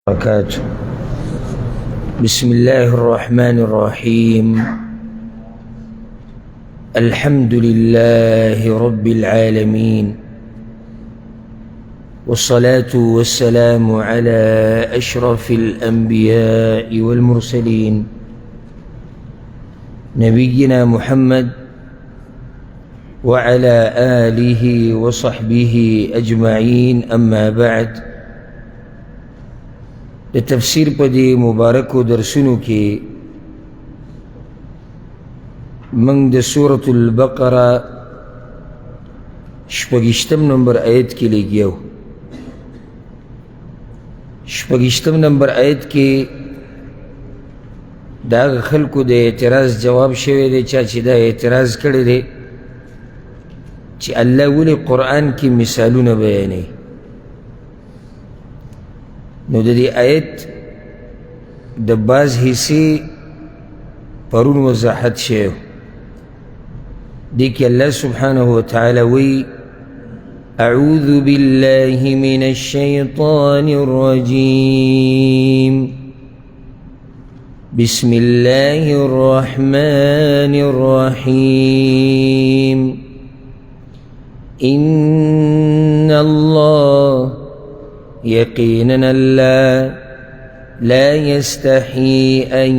وبركاته. بسم الله الرحمن الرحيم. الحمد لله رب العالمين، والصلاة والسلام على أشرف الأنبياء والمرسلين نبينا محمد وعلى آله وصحبه أجمعين. أما بعد، تفسیر پا دی مبارکو درسنو کی منگ دی سورة البقرہ شپگشتم نمبر آیت کی لے گیاو. شپگشتم نمبر آیت کی داغ خلقو دے اعتراض جواب شوے دے چاچی دا اعتراض کردے دے چی اللہ ولی قرآن کی مثالون بیانے. نو دا دی آیت دا باز حصے پرون وضاحت شیو دیکھ اللہ سبحانہ وتعالی وی اعوذ باللہ من الشیطان الرجیم بسم اللہ الرحمن الرحیم ان اللہ يقينا لا يستحي أن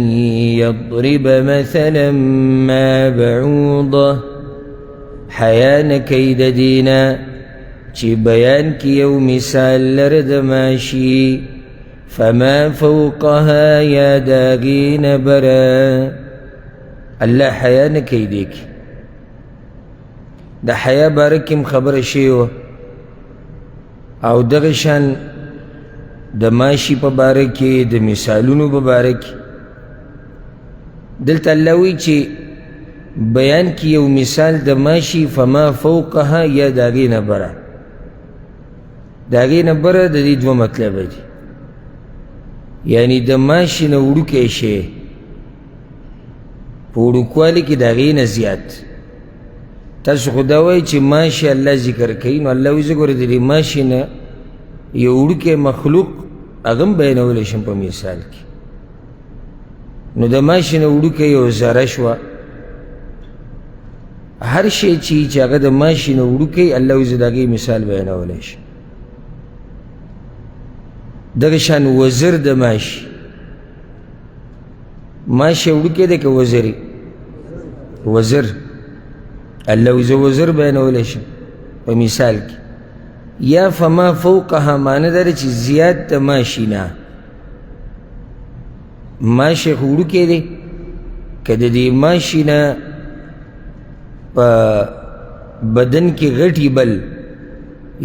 يضرب مثلا ما بعوضة حيان كيد دينا چي بيان كي يوم مثال لرد ماشي فما فوقها يا داغين برا الله حيان كيدك دا حيا باركم خبر شيوه او دغشان د ماشی په باره کې د مثالونو په باره کې دلته الله وایي چې بیان کې یو مثال د ماشی فما فوقها یا د هغې نه بره. د هغې نه بره د دې دوه مطلبه دي، یعنې د ماشی نه وړوکی شی په وړوکوالي کې د هغې نه زیات. تاسو خو دا وایي چې ماشی الله ذکر کوي، نو الله وایي زه ګوره د دې ماشی نه یو وړوکی مخلوق هغه هم بیانولی شم په مثال کې. نو د ماشی نه وړوکی یو ذره شوه، هر شی چې هغه د ماشی نه وړوکی الله وایي زه د هغې مثال بیانولی شم. دغه شان وزر د ماشی وړوکی دی که وزري؟ وزر الله وی زه وزر بیانولی شم په مثال کې. یا فما فوقها معنی داره چې زیات د ماشی نه. ماشی خو وړوکی دی، که د دې ماشی نه په بدن کې غټي بل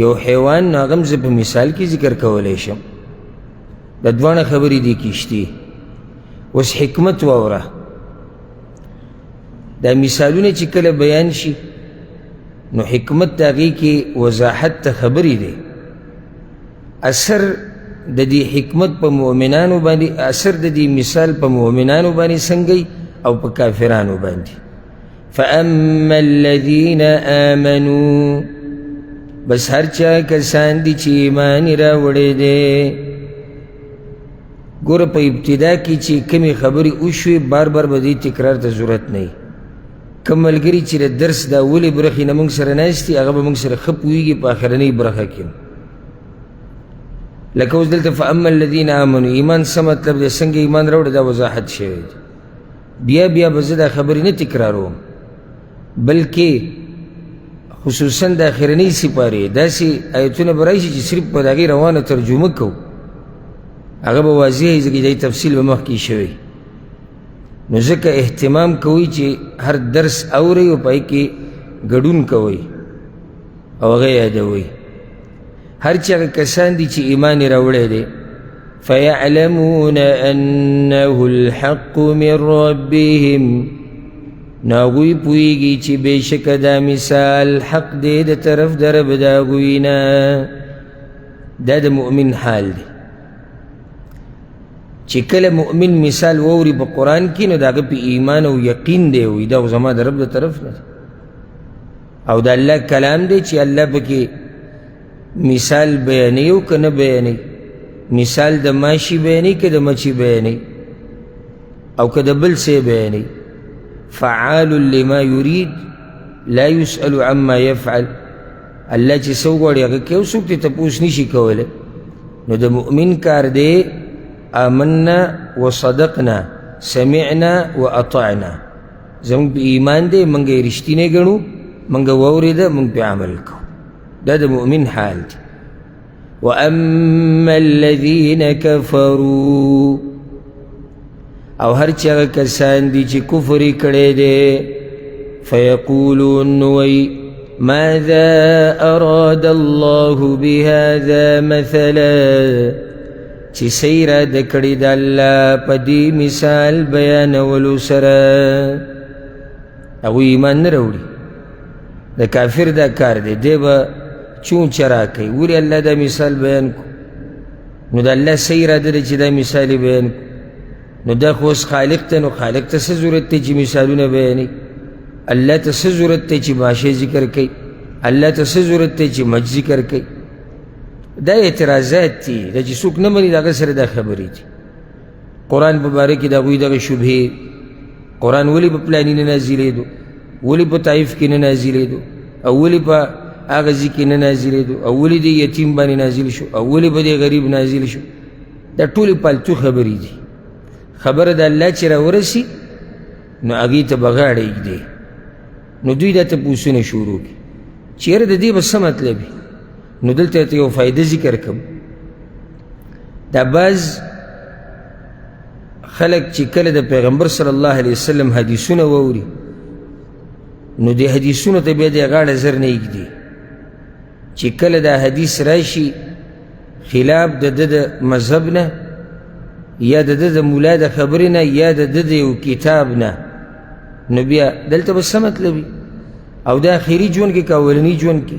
یو حیوان نو هغه هم زه په مثال کې ذکر کولی شم. د دواړه خبرې دې کې شتې. اوس حکمت واوره، دا مثالونه چې کله بیان شي نو حکمت د هغې کې وضاحت ته خبرې دی. اثر د دې حکمت په مؤمنانو باندې، اثر د دې مثال په مؤمنانو باندې څنګه او په کافرانو باندې. فاما الذین آمنوا، بس هر چا کسان دي چې ایمان یې راوړی دی. ګوره په ابتدا کې چې کمې خبرې وشوې بار بار به دې تکرار ته ضرورت نه وي. کم ملګري چې د درس د اولې برخې نه موږ سره ناست دي هغه به موږ سره ښه پوهېږي په اخرنۍ برخه کې. لکه اوس دلته فاما الذین آمنوا، ایمان څه مطلب دی، څنګه ایمان راوړه، دا وضاحت شوی دی. بیا به زه دا خبرې نه تکراروم، بلکې خصوصا د اخرنۍ سپارې داسې آیتونه به راشي چې صرف په د هغې روانه ترجمه کوو، هغه به واضح وي، ځکه دی تفصیل به مخکې شوی. نو ځکه اهتمام کوئ چې هر درس اورئ او پای کې ګډون کوئ او هغه یادوئ. هر چې هغه کسان دي چې ایمان یې راوړی دی، فیعلمون انه الحق من ربهم، نو هغوی پوهېږي چې بېشکه دا مثال حق دی د طرف د رب د هغوی نه. دا د مؤمن حال دی چې کله مؤمن مثال ووري په قرآن کې نو د هغه په ایمان او یقین دی وي دا زما د رب د طرف نه او د الله کلام دی چې الله پکې مثال بیانوي او که نه بیانوي. مثال د ماشي بیانوي که د مچي بیانوي او که د بل څه بیانوي. فعال لما يريد لا يسأل عما يفعل. الله چې څه وغواړي هغه کوي او څوک ترې تپوس نشي کولی. نو د مؤمن کار دی آمنا وصدقنا سمعنا واطعنا. زمونږ په ایمان دی، موږ یې رښتینی ګڼو، موږ واورېده، موږ پې عمل کوو. دا د مؤمن حال دی. واما الذین کفروا، او هر چې هغه کسان دي چې کفر یې کړی دی، فیقولون وی ماذا اراد الله بهذا مثلا، چې څه اراده کړې ده الله په دې مثال بیانولو سره. هغوی ایمان نه راوړي. د کافر دا کار دی، دی به چون چرا کوي ولې الله دا مثال بیان کو. نو د الله څه اراده ده چې دا مثال یې بیان کو. نو دا خو اوس خالق ته، نو خالق ته څه ضرورت دی چې مثالونه بیانوي؟ الله ته څه ضرورت دی چې ماشی ذکر کوي؟ الله ته څه ضرورت دی چې مچ ذکر کوي؟ دا اعتراضات دي، دا چې څوک نه مني د هغه سره دا خبرې دي. قرآن په باره کې د هغوی دغه شبهې، قرآن ولې په پلاني نه نازلېدو، ولې په طایف کې نه نازلېدو، او ولې په هغه ځای کې نه نازلېدو، او ولې د یتیم باندې نازل شو، او ولې په دې غریب نازل شو. دا ټولې پالتو خبرې دي. خبره د الله چې راورسي نو هغې ته به غاړه ایږدي. نو دوی دا تپوسونه شروع کړي چې یاره د دې به څه مطلب وي. نو دلته ته یو فایده ذکر کوم. دا بعض خلق چې کله د پیغمبر صلی الله علیه وسلم حدیثونه واوري، نو د حدیثونو ته بیا د غاړه زر نه ایږدي. چې کله دا حدیث راشي خلاف د ده د مذهب نه، یا د ده د ملا د خبرې نه، یا د ده د یو کتاب نه، نو بیا دلته به څه مطلب وي؟ او د آخري ژوند کې که اولني ژوند کې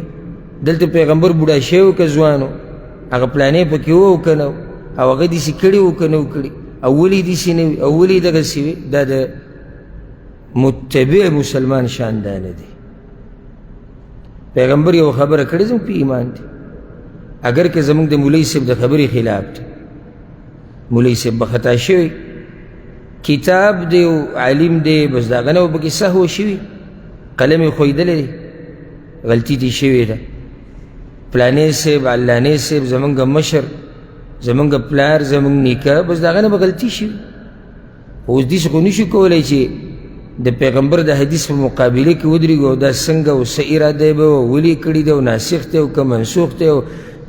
دلته پیغمبر بوډا شوی و که ځوان و، هغه پلانې پکې و او که نه و، او هغه داسې کړي و که نه و کړي، او ولې داسې نه وي، او ولې دغسې وي. دا د متبع مسلمان شان دا نه دی. پیغمبر یو خبره کړې زموږ په ایمان دی. اگر که زموږ د مولوي صاحب د خبرې خلاف دی، مولوي صاحب به خطا شوی، کتاب دی او عالم دی، بس د هغه نه به پکې سهو شوي، قلم یې ښویدلی دی، غلطي دې شوې ده. پلانې صاحب علانې صاحب زمونږ مشر، زمونږ پلار، زمونږ نیکه، بس د هغه نه به غلطي شوي. اوس داسې خو نشو کولی چې د پیغمبر د حدیث په مقابله کې ودرېږو او دا څنګه او څه اراده یې به وه، ولې کړي ده، او ناسخ دی او که منسوخ دی، او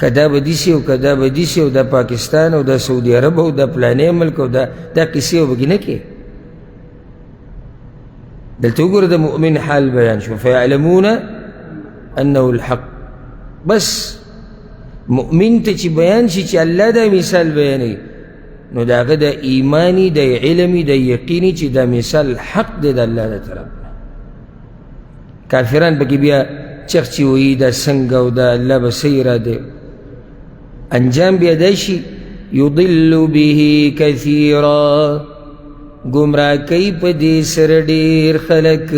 که دا به داسې او که دا به داسې، او دا پاکستان او دا سعودي عرب او دا پلانې ملک او دا قصې او بهکې نه کې. دلته وګوره د مؤمن حال بیان شو. فیعلمون انه الحق. بس مؤمن ته چې بیان شي چې الله دا مثال بیانوي، نو د هغه د ایمانی، د علمي، د یقیني چې دا مثال حق دی د الله د طرف نه. کافران پکې بیا چغچې وایي دا څنګه او دا الله به څه اراده. انجام بیا دا شي یضل به کثیرا، گمراه کوي په دې سره ډېر خلک،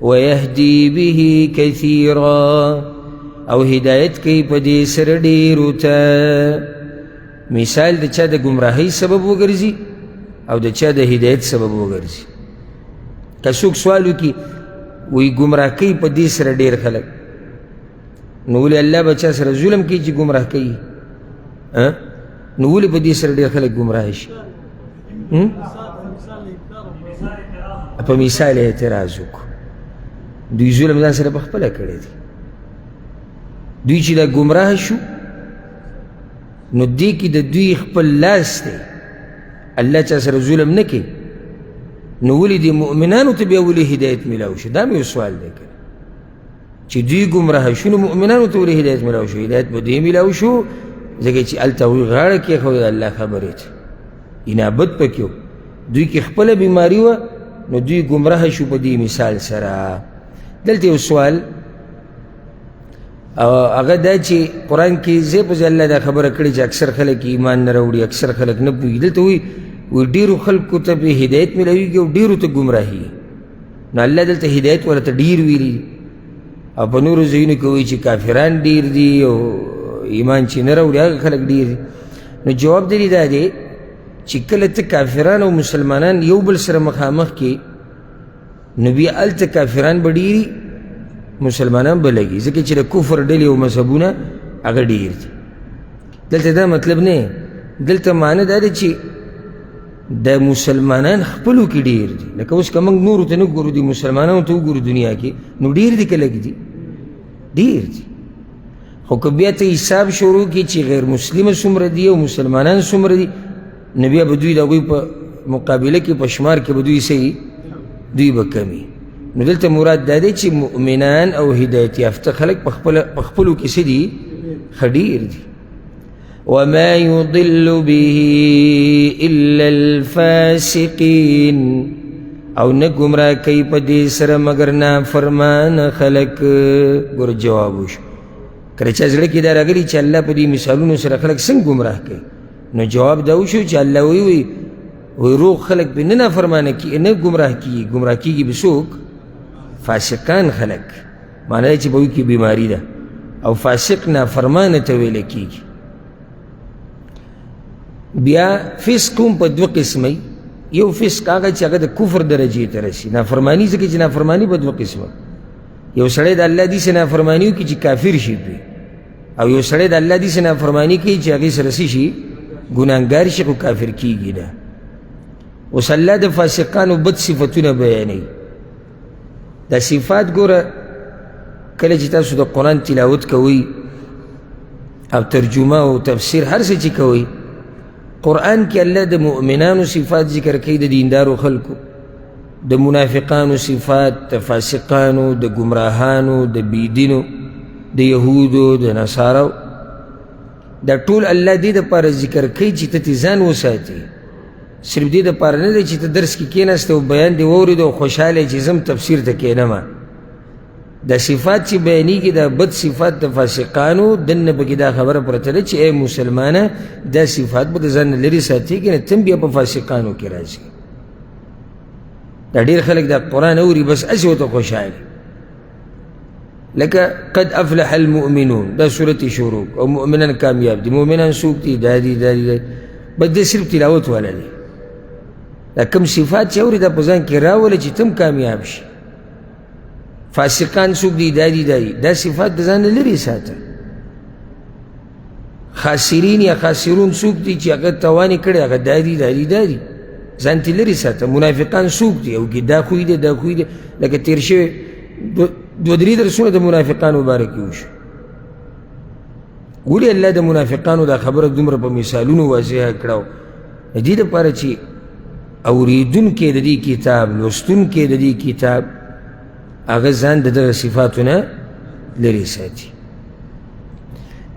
ویهدي به کثیرا، او هدایت کوي په دې سره ډېرو ته. مثال د چا د گمراهۍ سبب وګرځي او د چا د هدایت سبب وګرځي. که څوک سوال وکړي وایي ګمراه کوي په دې سره ډېر خلک، نو ولې الله به چا سره ظلم کوي چې ګمراه کوي؟ نو ولې په دې سره ډېر خلک ګمراه شي؟ په مثال اعتراض وکړو. دوی ظلم ځان سره پخپله کړی دی. دوی چې دا ګمراه شو، نو دې کې د دوی خپل لاس دی. الله چا سره ظلم نه کوي، نو ولې دې مؤمنانو ته بیا ولې هدایت میلاو شو؟ دا مې یو سوال دی که چې دوی ګمراه شو، نو مؤمنانو ته ولې هدایت میلاو شو؟ هدایت به دې میلاو شو ځکه چې هلته هغوی غاړه کېښوده الله خبرې ته، انابت پکې و. دوی کې خپله بیماري وه، نو دوی ګمراه شو په دې مثال سره. دلته یو سوال او هغه دا چې قرآن کې ځای په ځای الله دا خبره کړې چې اکثر خلک ایمان نه راوړي، اکثر خلک نه پوهېږي. دلته وایي ډېرو خلکو ته پرې هدایت میلاویږي او ډېرو ته ګمراهي. نو الله دلته هدایت ورته ډېر ویلي، او په نورو ځایونو کې وایي چې کافران ډېر دي او ایمان چې نه راوړي هغه خلک ډېر دي. نو جواب دی دا دی چې کله ته کافران او مسلمانان یو بل سره مخامخ کې نو بیا هلته کافران به ډېري مسلمانان به لګي ځکه چې د کفر ډلې او مذهبونه هغه ډېر دي. دلته دا مطلب نه، دلته معنی دا دی چې د مسلمانان خپلو کې ډېر دي. لکه اوس که موږ نورو ته نه ګورو دي مسلمانانو ته وګورو دنیا کې نو ډېر دي که لږ دي؟ ډېر دي. خو که بیا ته حساب شروع کړي چې غیر مسلمه څومره دي او مسلمانان څومره دي نو بیا به دوی د هغوی په مقابله کې په شمار کې به دوی څه دوی به کمي. نو دلته مراد دا دی چې مؤمنان او هدایت یافته خلک په خپلو کې څه دي؟ ښه ډېر دي. وما يضل به إلا الفاسقين او نه ګمراه کوي په دې سره مګر نافرمان خلک. ګوره جواب وشو کله چې زړه کې دا راغلي چې الله په دې مثالونو سره خلک څنګه ګمراه کوي نو جواب دا وشو چې الله وی روغ خلک به نه نافرمانه کېږي نه ګمراه کېږي. ګمراه کېږي به څوک؟ فاسقان خلک. معنی دی چې به وی کې بیماري ده او فاسق نافرمانه ته ویل کېږي. بیا فسق هم په دوه قسمه، یو فسق هغه چې هغه د کفر درجې ته رسي. نافرماني ځکه چې نافرماني په دوه قسمه، یو سړی د الله دې سه نافرماني وکړي چې کافر شي پرې، او یو سړی د الله دې سه نافرماني کوي چې هغې سره څه شي ګناهګار شي خو کافر کېږي نه. اوس الله د فاسقانو بد صفتونه بیانوي. دا صفات ګوره کله چې تاسو د قرآن تلاوت کوئ او ترجمه او تفسیر هر څه چې کوئ قرآن کې الله د مؤمنانو صفات ذکر کوي، د دیندارو خلکو، د منافقانو صفات، د فاسقانو، د ګمراهانو، د بیدینو، د یهودو، د نصارو. دا ټول الله دې دپاره ذکر کوي چې ته ځان وساتې. صرف دې دپاره نه دی چې ته درس کې کېناسته او بیان دې واورېد او خوشحاله چې زم تفسیر ته کېنمه. دا صفات چې بیانېږي دا بد صفات د فاسقانو دننه پکې دا خبره پرته ده چې ای مسلمانه دا صفات به د ځان نه لرې ساتي که نه ته بیا په فاسقانو کې راځي. دا ډېر خلک دا قرآن اوري بس هسې ورته خوشحالي لکه قد افلح المؤمنون دا صورت شروع او مؤمنان کامیاب دي. مؤمنان څوک دي؟ دا دي دا دي بس دې صرف تلاوت والا دی. دا کوم صفات چې اوري دا په ځان کې راوله چې تم کامیاب شي. فاسقان څوک دي؟ دا دي دا دي دا صفات د ځان نه لرې ساته. خاسرین یا خاسرون څوک دي چې هغه تاوان یې کړی هغه دا دي دا دي دا دي ځان ترې لرې ساته. منافقان څوک دي؟ او کې دا خوی دی دا خوی دی لکه تېر شوی دوه درې درسونه د منافقانو باره کې وشو. ولې الله د منافقانو دا خبره دومره په مثالونو واضحه کړه؟ د دې دپاره چې اورېدونکی د دې کتاب لوستونکی د دې کتاب هغه ځان د دغه صفاتو نه لرې ساتي.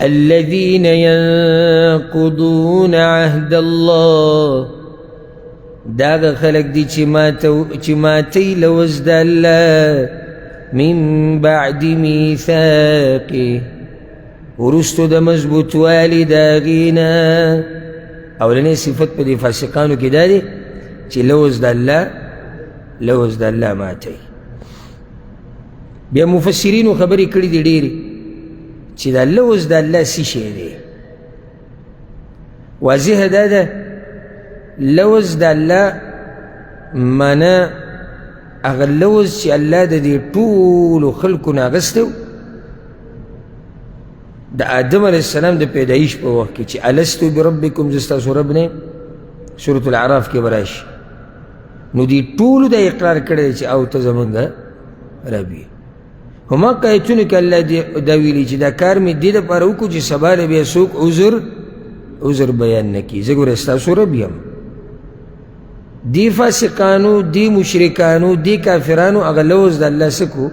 الذين ينقضون عهد الله دا هغه خلک دي چې ماتوي لوز د الله من بعد میثاقه وروستو د مضبوطوالي د هغې نه. اولنی صفت په دې فاسقانو کې دا دی چې لوز د الله ماتوي. بیا مفسرینو خبرې کړي دي ډېرې چې دا لوز د الله څه شی دی. واضحه دا ده لوز د الله معنا هغه لوز چې الله د دې ټولو خلکو نه اخیستی د آدم علیه السلام د پیدایش په وخت کې چې الستو بربکم زه ستاسو رب نه سورة الاعراف کې به راشي. نو دې ټولو دا اقرار کړی دی چې او ته زمونږ رب یې. هماغه آیتونو کې الله دا ویلي چې دا کار مې دې دپاره وکړو چې سبا له بیا څوک عذر بیان نه کړي. زه ګوره ستاسو رب یم. دی فاسقانو دی مشرکانو دی کافرانو هغه لوز د الله څه کو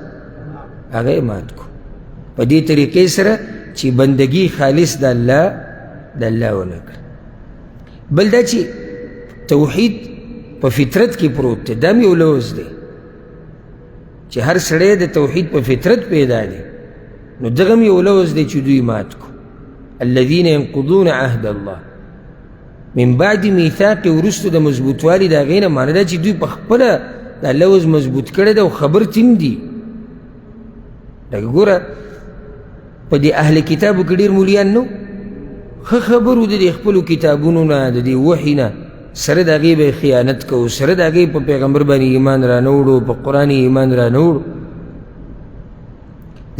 هغه یې مات کو په دې طریقې سره چې بندګي خالص د الله ونه کړه. بل دا چې توحید په فطرت کې پروت دی دا هم یو لوز دی چې هر سړی د توحید په فطرت پیدا دی. نو دغه هم یو لوز دی چې دوی مات کو. الذین ینقضون عهد الله من بعد میثاق وروستو د مضبوطوالي د هغې نه معنی دا چې دوی په خپله دا لوز مضبوط کړی دی او خبر تیم دي. لکه ګوره په دې اهل کتابو کې ډېر مولیان نو ښه خبرو د دې خپلو کتابونو نه د دې وحي نه سره د هغې به خیانت کوو سره د هغې په پیغمبر باندې ایمان را نه وړو په قرآن ایمان را نه وړو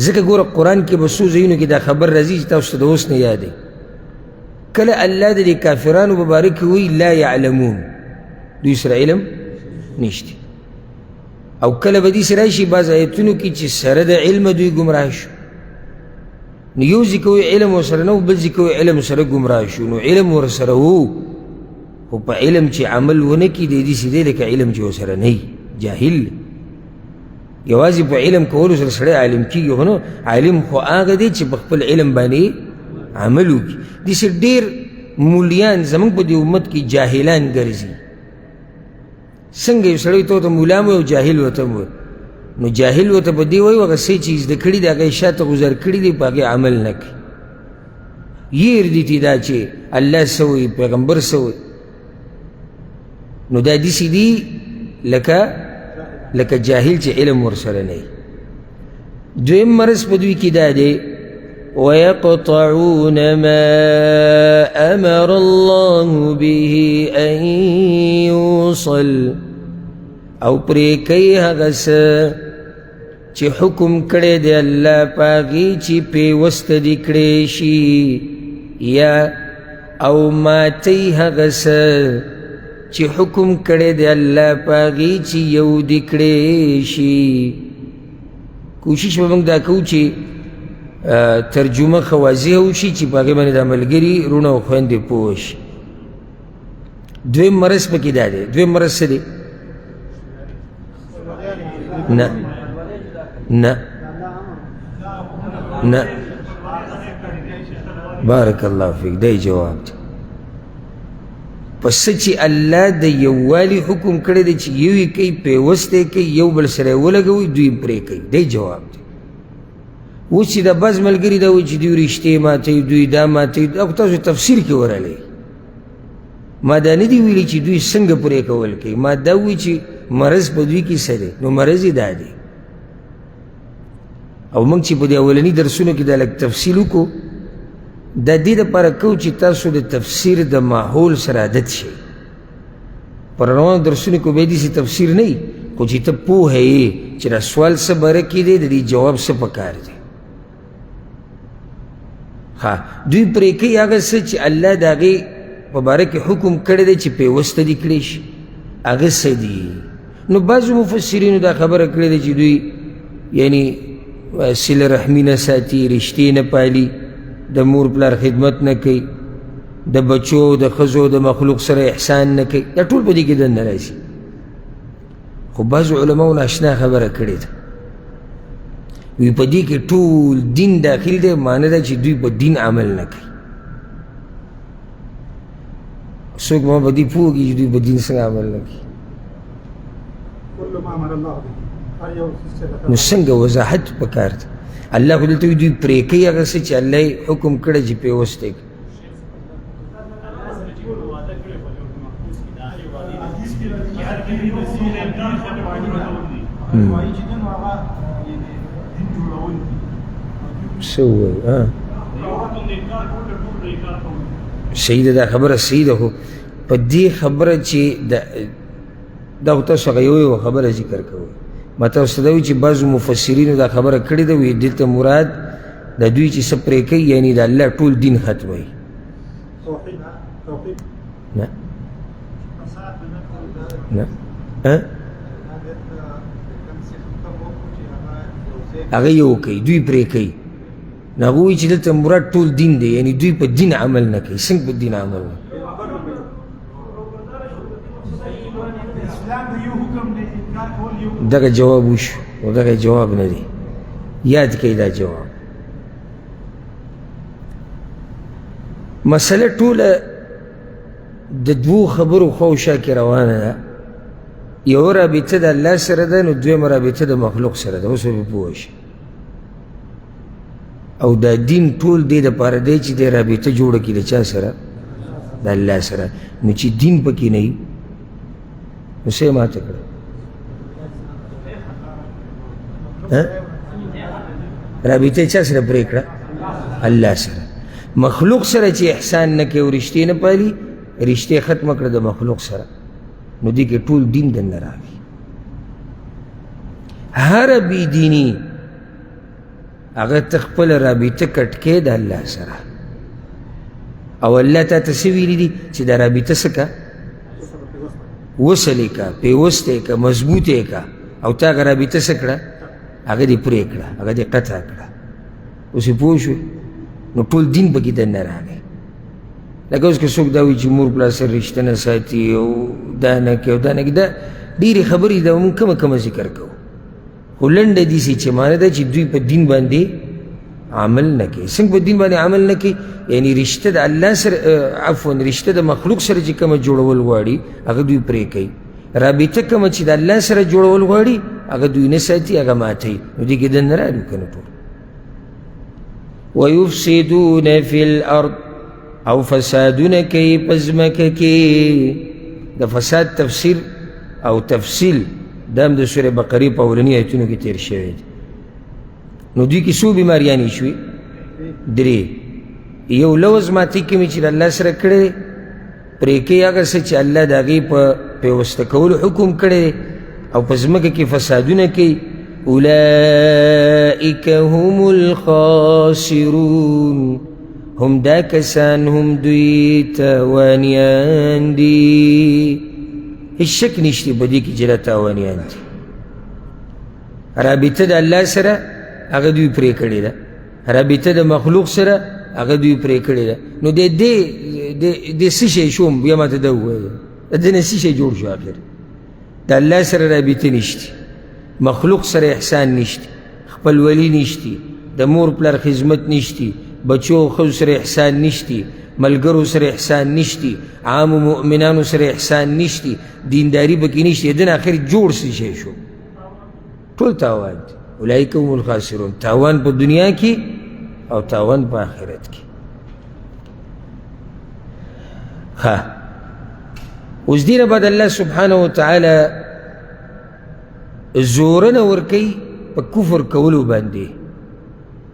ځکه ګوره قرآن کې به څو ځایونو کې دا خبر راځي چې تاسو ته د اوس نه یادوي کله الله د دې کافرانو په باره کې وایي لا یعلمون دوی سره علم نشته او کله به داسې راشي بعض ایتونو کې چې سره د علمه دوی ګمراه شو نو یو ځای کوي علم ورسره نه و بل ځای کوي علم سره ګمراه شو نو علم ورسره و خو په علم چې عمل ونه کړي دی داسې دی لکه علم چې ورسره نه وي جاهل یوازې په علم کولو سره سړی عالم کېږي خو نه عالم خو هغه دی چې په خپل علم باندې عمل وکړي داسې ډېر مولیان زموږ په دې امت کې جاهلان ګرځي څنګه یو سړی ته مولا مو او جاهل ورته مو نو جاهل ورته په دې وایي هغه څه چې زده کړي دی هغه یې شاته غوزار کړي دی په هغې عمل نه کوي یې ردي دا چې الله څه وایي پیغمبر څه وایي نو دا داسې دي لکه جاهل چې علم ورسره نه وي دویم مرض په دوی کې دا دی ويقطعون ما أمر الله به أن يوصل او پرې کوي هغه څه چې حکم کړی دی الله په هغې چې پیوسته دې کړی شي یا او ماتی هغه څه چې حکم کړی دی الله په هغې چې یو دې کړی شي کوشش به موږ دا کوو چې ترجمه ښه واضحه وشي چې په هغې باندې د ملګري رونه او خویندې پوه شي دویم مرض پکې دا دی دویم مرض څه دی نه نه نه بارک الله فیک دی جواب دی پس چې الله د یووالي حکم کړی دی چې یو یې کوي پیوستی کوي یو بل سره یې ولګوي دوی پرې کوي دی جواب دی اوس چې د بعض ملګري دا وایي چې دوی رشتې ماتوي دوی دا ماتوي او تاسو تفسیر کې ورغلی ما دا نه دي ویلي چې دوی څنګه پرې کول کوي ما دا وایي چې مرض په دوی کې څه دی نو مرض یې دا دی او موږ چې په دې اولني درسونو کې دا لږ تفصیل وکړو دا دې دپاره کوو چې تاسو د تفسیر د ماحول سره عادت شئ په روانو درسونو کې به داسې تفسیر نه وي خو چې ته پوهه یې چې دا سوال څه باره کې دی د دې جواب څه پکار دی دوی پرې کوي هغه څه چې الله د هغې په باره کې حکم کړی دی چې پیوسته دې کړی شي هغه څه دي نو بعضو مفسرینو دا خبره کړې ده چې دوی یعنی صله رحمي نه ساتي رشتې نه پالي د مور پلار خدمت نه کوي د بچو د ښځو د مخلوق سره احسان نه کوي دا ټول په دې کې دننه راځي خو بعضو علماو ناشنا خبره کړې ده وی په دې کې ټول دین داخل دی معنی ده چې دوی په دین عمل نه کوي څوک ما په دې پوهېږي چې دوی په دین څنګه عمل نه کوي نو څنګه وضاحت پکار ده الله خو دلته دوی پرې کوي هغه څه چې الله یې حکم کړی چې پیوستی کړي څه ووایي صحیح ده دا خبره صحیح ده خو په دې خبره چې دا خو تاسو هغه یوه خبره ذکر کوئ ما تاسو ته دا وایي چې بعضو مفسرینو دا خبره کړې ده وایي دلته مراد د دوی چې څه پرې کوي یعنې د الله ټول دین ختموي نه نه هغه یو کوي دوی پرې کوي نو هغه وایي چې دلته مراد ټول دین دی یعنې دوی په دین عمل نه کوي څنګه په دین عمل نه دغه جواب وشو او دغه جواب نه دی یاد کړئ دا جواب مسله ټوله د دوو خبرو خواوشا کې روانه ده یو رابطه د الله سره ده نو دویمه رابطه د مخلوق سره ده اوس به پوه شي او دا دین ټول دې دپاره دی چې دې رابطه جوړه کړي د چا سره د الله سره نو چې دین پکې نه وي نو څه یې ماته کړه رابطه چا سره پرې کړه الله سره. مخلوق سره چې احسان نه کوي او رشتې نه پالي، رشتې ختمه کړه د مخلوق سره، نو دې کې ټول دین دننه راغی. هر بې دیني هغه ته خپله رابطه کټ کې د الله سره، او الله تا ته څه ویلي دي چې دا رابطه څه که وصل یې که، پیوست یې که، مضبوط یې که، او تا هغه رابطه څه کړه، هغه دې پرې کړه، هغه دې قطع کړه. اوس یې پوه شوې؟ نو ټول دین پکې دننه راغی. لکه اوس که څوک دا وایي چې مور پلار سره رشته نه ساتي او دا نه کوي او دا نه کوي، دا ډېرې خبرې ده، مونږ کمه ذکر کوو. خو لنډه داسې چې معنی ده چې دوی په دین باندې عمل نه کوي. څنګه په دین باندې عمل نه کوي؟ یعنی رشته د الله سره، عفوا رشته د مخلوق سره چې کومه جوړول غواړي هغه دوی پرې کوي. رابطه کومه چې د الله سره جوړول غواړي هغه دوی نه ساتي، هغه ماتوي. نو دې کې دننه راغلي که نه ټول. ویفسدون فی الارض، او فسادونه کوي په ځمکه کې. د فساد تفسیر او تفصیل دا هم د سورې بقرې په اولني ایتونو کې تیر شوی دی. نو دوی کې څو بیماریانې شوې؟ درې. یو لوز ماتې کومې چې د الله سره کړی دی، پرې کوي هغه څه چې الله د هغې په پیوسته کولو حکم کړی دی، او په ځمکه کې فسادونه کوي. اولئک هم الخاسرون، هم دا کسان هم دوی تاوانیان دي. هیڅ شک نشته په دې کې چې دا تاوانیان دي. رابطه د الله سره هغه دوی پرې کړې ده، رابطه د مخلوق سره هغه دوی پرې کړې ده. نو د څه شی شوم؟ بیا ماته دا ووایه د دې نه څه شی جوړ شو؟ آخر د الله سره رابطه نشته، مخلوق سره احسان نشته، خپل ولی نشته، د مور پلار خدمت نشته، بچو خو سره احسان نشتی، ملګرو سره احسان نشتی، عام مؤمنانو سره احسان نشتی، دینداری بکی نشتی. دن آخر جوړ سی شی شو، ټول تاوان دی. اولئک هم الخاسرون، تاوان په دنیا کې او تاوان په آخرت کې. اوس دې نه بعد الله سبحانه وتعالی زورنه ورکوي په کفر کولو باندې،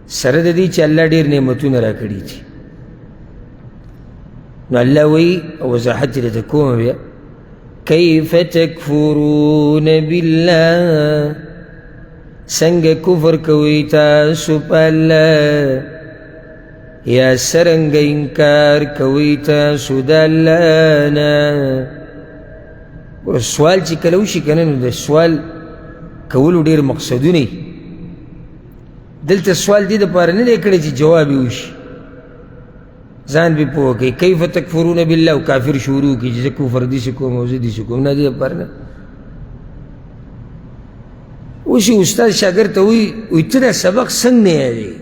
سره د دې چې الله ډېر نعمتونه راکړي دي. نو الله وایي، وضاحت یې درته کومه بیا، کیف تکفرون بالله، څنګه کفر کوئ تاسو په الله، یا څرنګه انکار کوئ تاسو د الله نه. سوال چې کله وشي که نه، نو د سوال کولو ډېر مقصدونه وي. دلته سوال دې دپاره نه دی کړی چې جواب یې وشي، ځان پې پوه کوي. کیف تکفرون بالله، او کافر شروع کړي چې زه کفر داسې کوم او زه داسې کوم. نه دې دپاره نه. اوس یې استاد شاګرد ته وایي ته دا سبق څنګه نه یادوې؟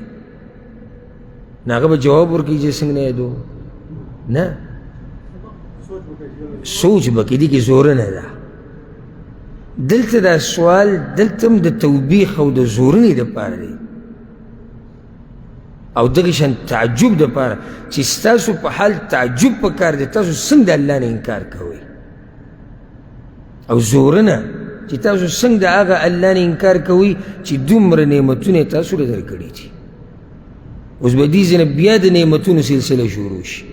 نو هغه به جواب ورکوي چې څنګه نه یادوم؟ نه، سوچ به کوي. دې کې زورنه ده. دلته دا سوال دلته هم د توبیخ او د زورنې دپاره دی، او دغه شان تعجب دپاره چې ستاسو په حال تعجب پکار دی. تاسو څنګه د الله نه انکار کوئ؟ او زورنه چې تاسو څنګه د هغه الله نه انکار کوئ چې دومره نعمتونه یې تاسو له درکړي دي. اوس به دې ځای نه بیا د نعمتونو سلسله شروع شي.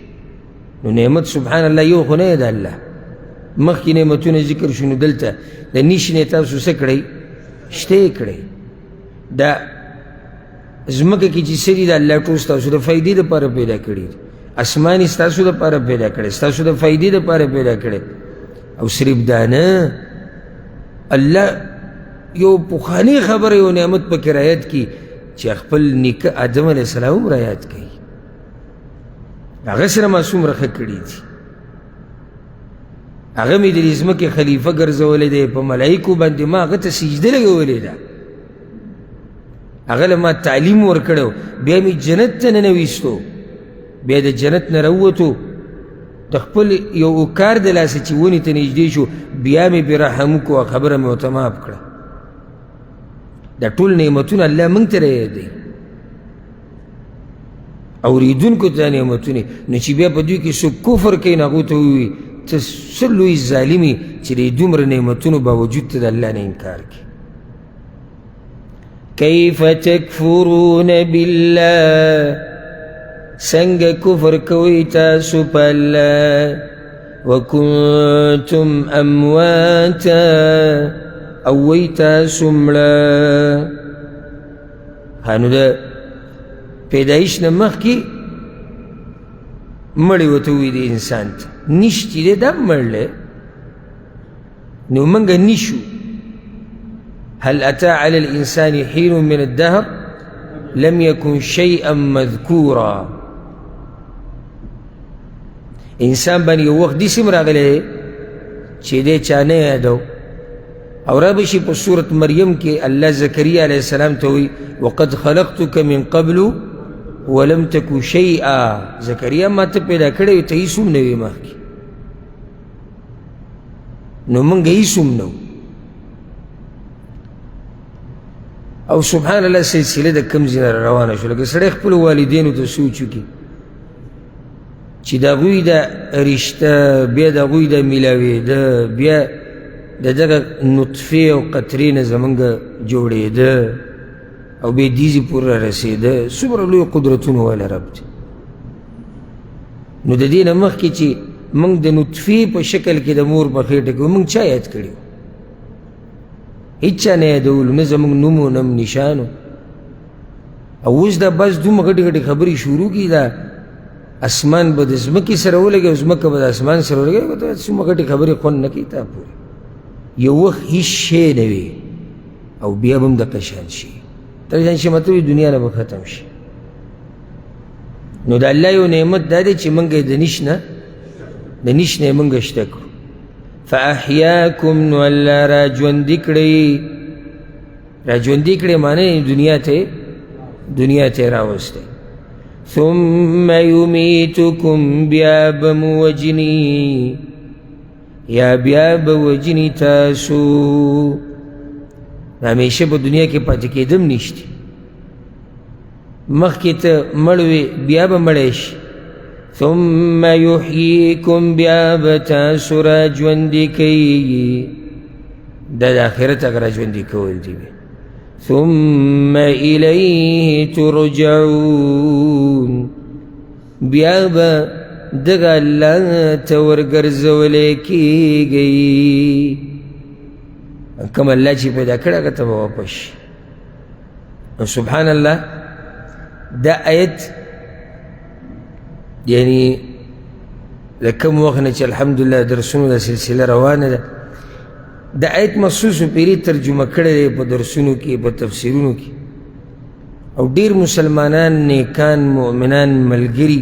نو نعمت سبحان الله یو خو نه یې د الله، مخکې نعمتونه ذکر شو، نو دلته د نیش نه تاسو څه کړئ؟ شته یې کړئ. دا ځمکه کې چې څه دي د الله ټول ستاسو د فایدې دپاره پیدا کړي دي. اسمان یې ستاسو دپاره پیدا کړی، ستاسو د فایدې دپاره پیدا کړی. او صرف دا نه، الله یو پخواني خبره، یو نعمت پکې رعایت کړي چې خپل نیکه آدم علیه السلام هم رعایت کوي. هغه سره معصوم رخه کړي دي. هغه مې د دې ځمکې خلیفه ګرځولی دی، په ملایکو باندې ما هغه ته سجده لګولې ده، هغه له ما تعلیم ورکړی، بیا مې جنت ته ننویستو، بیا د جنت نه راووتو، د خپل یو کار د لاسه چې ونې ته نږدې شو، بیا مې پرې رحم وکړو، خبره مې ورته معاف کړه. دا ټول نعمتونه الله موږ ته رایادوي، اورېدونکو ته نعمتونه. نو چې بیا په دوی کې څوک کفر کوي، نو هغو ته ووایي ته څه لوی ظالم یې چې د دومره نعمتونو باوجود ته د الله نه انکار کوي. کیف تکفرون بالله سنگ کفر کوئی تاسو پا اللہ وکنتم امواتا اوی تاسو مڑا خانو دا پیدایش نمخ کی مڑی وتوی دی انسان تا نشتی دی دا مڑ لے نو منگا نشو هل أتى على الإنسان حين من الدهر لم يكن شيئا مذكورا انسان بانی یو وقت دیسم راغلے چی دے چانے یادو اور رابشی پا سورة مریم کے اللہ زکریہ علیہ السلام توی وقد خلقتك من قبل ولم تکو شیئا زکریہ ما تا پیدا کڑے تا ایسوم نوی ماہ کی نو منگا ایسوم نو او سبحان اللہ سلسلہ دا کم زینا روانا شو لکہ سڑے خپل والدینو تا سوچو کی چی دا غوی دا رشتہ بیا دا غوی دا ملاوی دا بیا دا دا نطفی و قطرین زمانگا جوڑی دا او بیا دیزی پور رسی دا سبر لوی قدرتونو والا رب دی نو دا دین مخ کی چی منگ دا نطفی پا شکل کی دا مور پا خیٹکو منگ چا یاد کریو هیچا نه یادولو نه زمونږ نومو نم نشانو او اوس دا بس دومره غټې غټې خبرې شروع کړي دا اسمان به د ځمکې سره ولګي او ځمکه به د اسمان سره ولګي دا څومره غټې خبرې خوند نه کوي تا پورې یو وخت هیڅ شی نه وي او بیا به هم دغه شان شي دغه شان شي مطلب دنیا نه به ختم شي نو د الله یو نعمت دا دی چې موږ یې د نش نه موږ شته کړو فاحیاکم نو اللہ را جوندی کڑی مانے دنیا تے راوستے ثم یمیتکم بیاب موجنی یا بیاب وجنی تاسو ہمیشہ با دنیا کے پاتے کے دم نشتی مخ کی تا مڑوی بیاب مڑیش ثم یحییکم بیاب تاسو را جوندی کئی دا آخرت اگر جوندی کول دی بی ثم الیہ ترجعون بیاب دگا اللہ تورگرزولے کی گئی کم اللہ چی پیدا کڑا گا تب واپس سبحان اللہ دا آیت یعنی لکم وقتنا چا الحمدللہ درسونو دا سلسلہ روانا دا آیت مخصوص پیری ترجمہ کردے پا درسونو کی پا تفسیرونو کی او دیر مسلمانان نیکان مؤمنان ملگری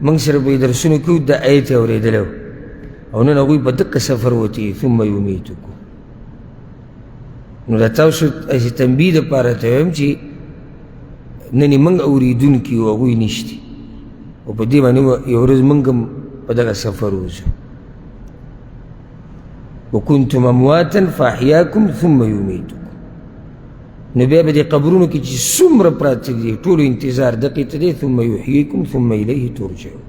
منگ سر پا درسونو کیو دا آیت اوریدلو او نن اگوی پا دق سفر ہوتی ثم یمیتکو نو دا تاوسو ایسی تنبید پارتا ہویم چی ننی منگ اوریدون کیو اگوی نشتی او پا دی معنی یو روز منگم پا دقا سفر ہوزو وکنتم امواتا فاحیاکم ثم یمیتکم نو بیا با دی قبرونو کی چی سمر پراتی دی طول انتظار دقیت دی ثم یحییکم ثم الیہ ترجعون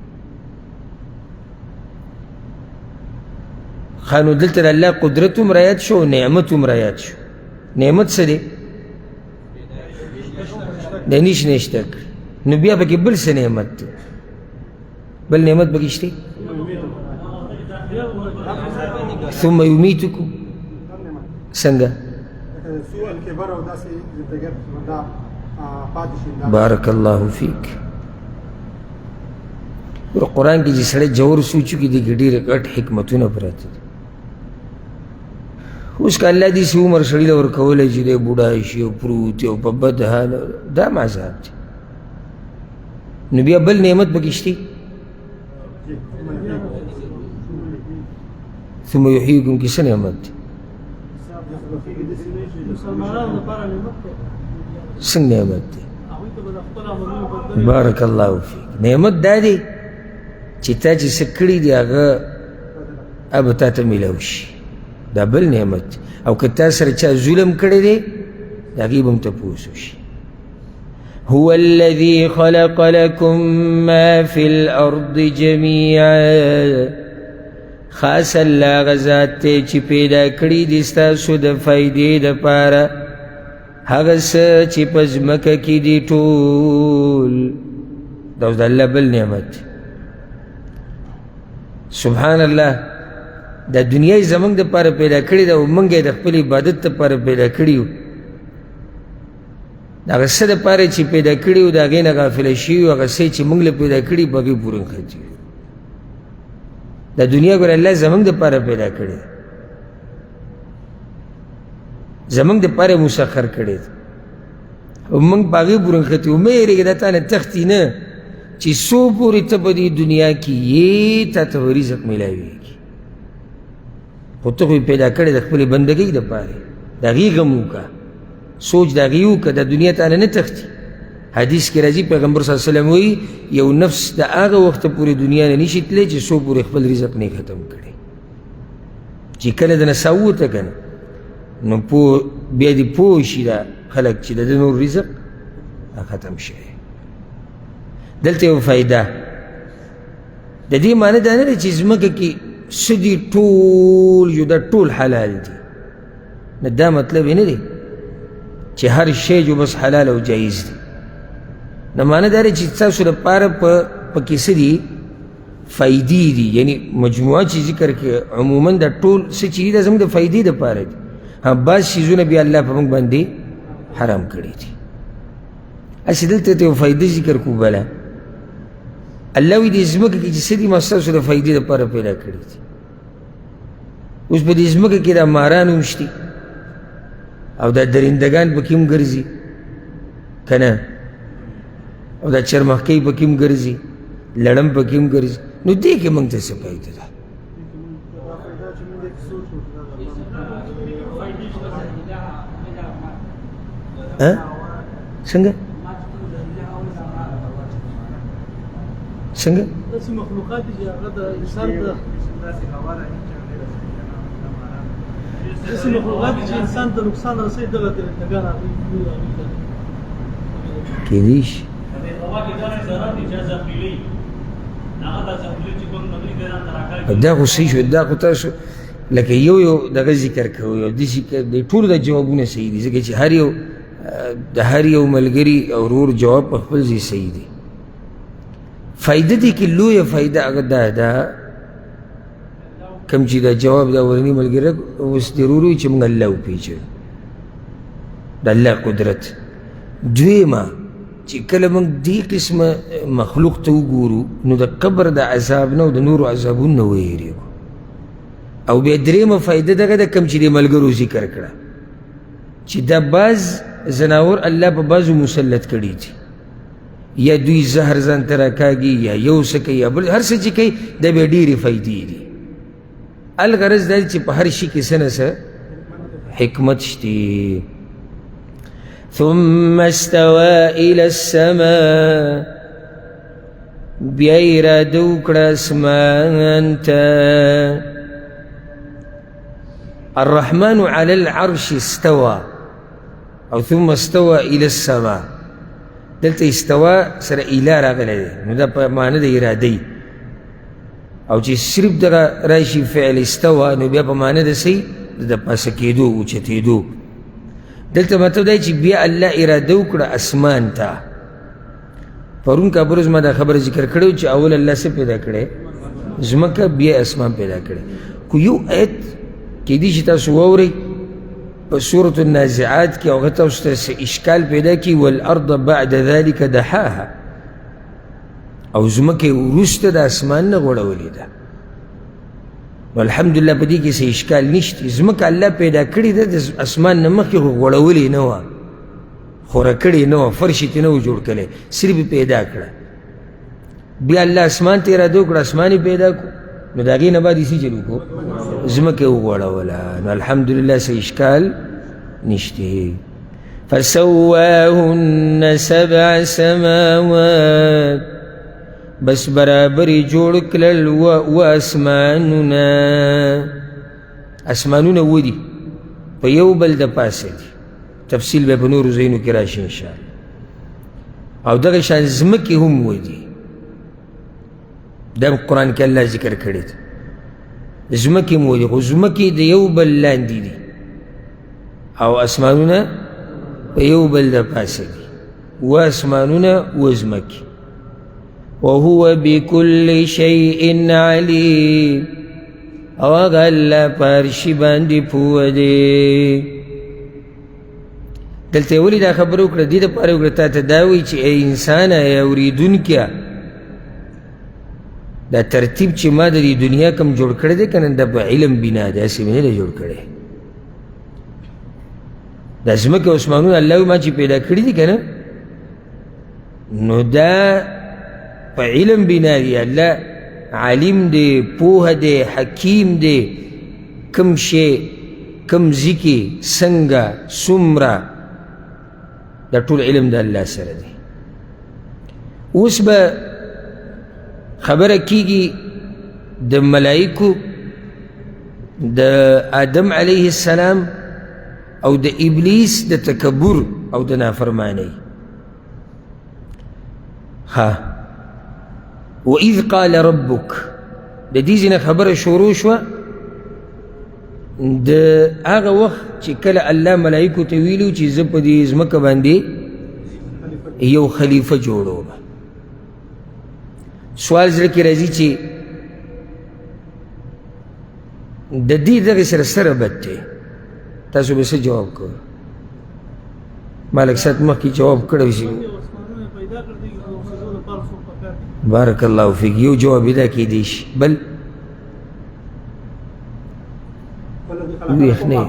خانو دلتا اللہ قدرتم رایت شو نعمتم رایت شو نعمت سا دی دینیش نشتک نو بیا با کی بل سا نعمت بل نعمت بگیشتی ثم یمیتکم سنگا بارک اللہ فیک قرآن کی جس سڑے جور سوچو کی دیکھ دیر اکٹ حکمتو نا پراتی اس کا اللہ دی سی عمر سڑی لور کولے جی دے بڑایشی و پروتی و پبت حال دا معذاب تھی نبی ابل نعمت بکشتی ثم یحییکم کس نعمت تھی سنگ نعمت تھی بارک اللہ فیک نعمت دا دی چیتا چی سکڑی دی آگا اب تا تا ملوشی دا بل نعمت او کتا سر چا ظلم کردے دے دا غیبم تا پوسوشی هو الذي خلق لكم ما في الارض جميعا خاص اللہ غزات تے چی پیدا کری دستا سو دا فائدے دا پارا هغه څه چې په ځمکه کې دي ټول دا اوس د الله بل نعمت دی. سبحان الله دا دنیا یې زموږ دپاره پیدا کړې ده او موږ یې د خپل عبادت دپاره پیدا کړي وو. د هغه څه دپاره چې پیدا کړي وو د هغې نه غافله شوي وو، هغه څه چې موږ له پیدا کړي په هغې پورې نښتي وو. دا دنیا ګوره الله زموږ دپاره پیدا کړې ده، زموږ دپاره یې مسخر کړې ده او موږ په هغې پورې نښتي وو. مه هېرېږه دا تا نه تښتي نه چې څو پورې ته په دې دنیا کې یې تا ته به رزق میلاویږي، خو ته خو یې پیدا کړې د خپلې بندګۍ دپاره، د هغې غم وکړه، سوچ د هغې وکړه، دا دنیا تا نه تښتي. حدیث کې راځي پیغمبر صلی الله علیه وسلم وایي یو نفس د هغه وخته پورې دنیا نه نشي تللی چې څو پورې خپل رزق نه ختم کړي. چې کله د نه سا ووته که نه نو بیا دې پوه شي دا خلک چې د ده نور رزق ختم شوی. دلته یو فایده د دې معنی دا نه دی چې ځمکه کې څه دي ټول یو دا ټول حلال دي، نه دا مطلب یې نه دی چې هر شی جو بس حلال او جایز دی. نه معنی دا دی چې ستاسو لپاره پکې څه دي فایدې دي، یعنی مجموعه چې ذکر کې عموما دا ټول څه چې دي دا زموږ د فایدې دپاره دي. بعض څیزونه بیا الله په موږ باندې حرام کړي دي. هسې دلته ته یو فایده ذکر کړو بله الله وایي دې ځمکه کې چې څه دي ما ستاسو د فایدې دپاره پیدا کړي دي. اوس په دې ځمکه کې دا ماران هم شتي او دا درندګان پکې هم ګرځي که نه، او دا چرمښکۍ پکې هم ګرځي، لړم پکې هم ګرځي، نو دې کې موږ ته څه فایده ده؟ څنګه څنګه داسې مخلوقات دي چې هغه د انسان ته داسې مخلوقات دي چې انسان ته نقصان رسوي، دغه درندګان هغوی کېدای شي دا خو صحیح شو. دا خو تاسو لکه یو دغه ذکر کوو، یو داسې ټولو دا جوابونه صحیح دي ځکه چې د هر یو ملګري او ورور جواب په خپل ځای صحیح دی. فایده دې کې لویه فایده هغه دا ده کوم چې دا جواب دا ورني ملګري اوس دې ورور وایي چې موږ الله وپېژنو، د الله قدرت. دویمه چې کله موږ دې قسمه مخلوق ته وګورو نو د قبر د عذاب نه او د نورو عذابونو نه ویریږو. او بیا دریمه فایده دغه ده کوم چې دې ملګرو ذکر کړه چې دا بعض زناور الله په بعضو مسلط کړي دي، یا دوی زهر ځان ته راکاږي یا یو څه کوي یا بل هر څه چې کوي دا بیا ډېرې فایدې دي. الغرض دا چې په هر شي کې څه نه څه حکمت شته. ثم استوى إلى السماء بیا اراده وکړه اسمان ته. الرحمن على العرش استوى او ثم استوى الى السماء. دلته استوى سره اله راغلی دی نو دا په معنی د ارادې، او چې صرف دغه راشي فعل استوى نو بیا په معنی د څه د پاسه کېدو اوچتېدو. دلته مطلب دی چې بیا الله اراده وکړه اسمان ته. پرون کا بروز ما دا خبره ذکر کړی چې اول الله څه پیدا کړی ځمکه بیا اسمان پیدا کړی. کو یو آیت کېدای شي تاسو واورئ په سورة النازعات کې هغه تاسو ته اشکال پیدا کړي والارض بعد ذلك دحاها، او ځمکه وروسته د اسمان نه غوړولې ده. نو الحمدلله په دې کې څه اشکال نشته. ځمکه الله پیدا کړې ده د اسمان نه مخکې خو غوړولې نه وه، خوره کړې نه وه، فرش یې نه و جوړ کړی، صرف یې پیدا کړه. بیا الله اسمان ته اراده وکړه اسمان یې پیدا کړو نو د هغې نه بعد یې څه چل وکړو ځمکه یې وغوړوله. نو الحمدلله څه اشکال نشته. فسواهن 7 سماوات بس برابرې جوړ کړل و اسمانونه ودي په یو بل د پاسه دي. تفصیل به په نورو ځایونو کې راشي انشاءالله. او دغه شان ځمکې هم ودي، دا قرآن کې الله ذکر کړی دی. ځمکې هم ودي خو ځمکې د یو بل لاندې دي او اسمانونه په یو بل د پاسه دي و اسمانونه و ځمکې وهو بكل شيء عليم او هغه الله په هر شي باندې پوه دی دلته یې ولې دا خبره وکړه دې دپاره وکړه تا ته دا وایي چې ای انسانه ای اورېدونکیه دا ترتیب چې ما د دې دنیا کوم جوړ کړی دی که نه دا په علم بنا داسې مې نه دی جوړ کړی دا ځمکې اسمانونه الله ما چې پیدا کړي دي که نه نو دا په علم بنا دی الله عالم دی پوه دی حکیم دی کم شی کم ځي کې څنګه څومره دا ټول علم د الله سره دی اوس به خبره کیږي د ملائکو د آدم علیه السلام او د ابلیس د تکبر او د نافرمانی ها وَإِذْ قَالَ رَبُّكَ د دې ځینه خبره شروع شوه د هغه وخت چې کله الله ملائکو ته ویلو چې زه په دې ځمکه باندې یو خلیفه جوړوم سوال زړه کې راځي چې د دې دغې سره څه ربط دی تاسو به څه جواب کوئ مالک صاحب مخکې جواب کړی شي بارک الله فیک یو جواب دا کیدی شي بل ویښ نه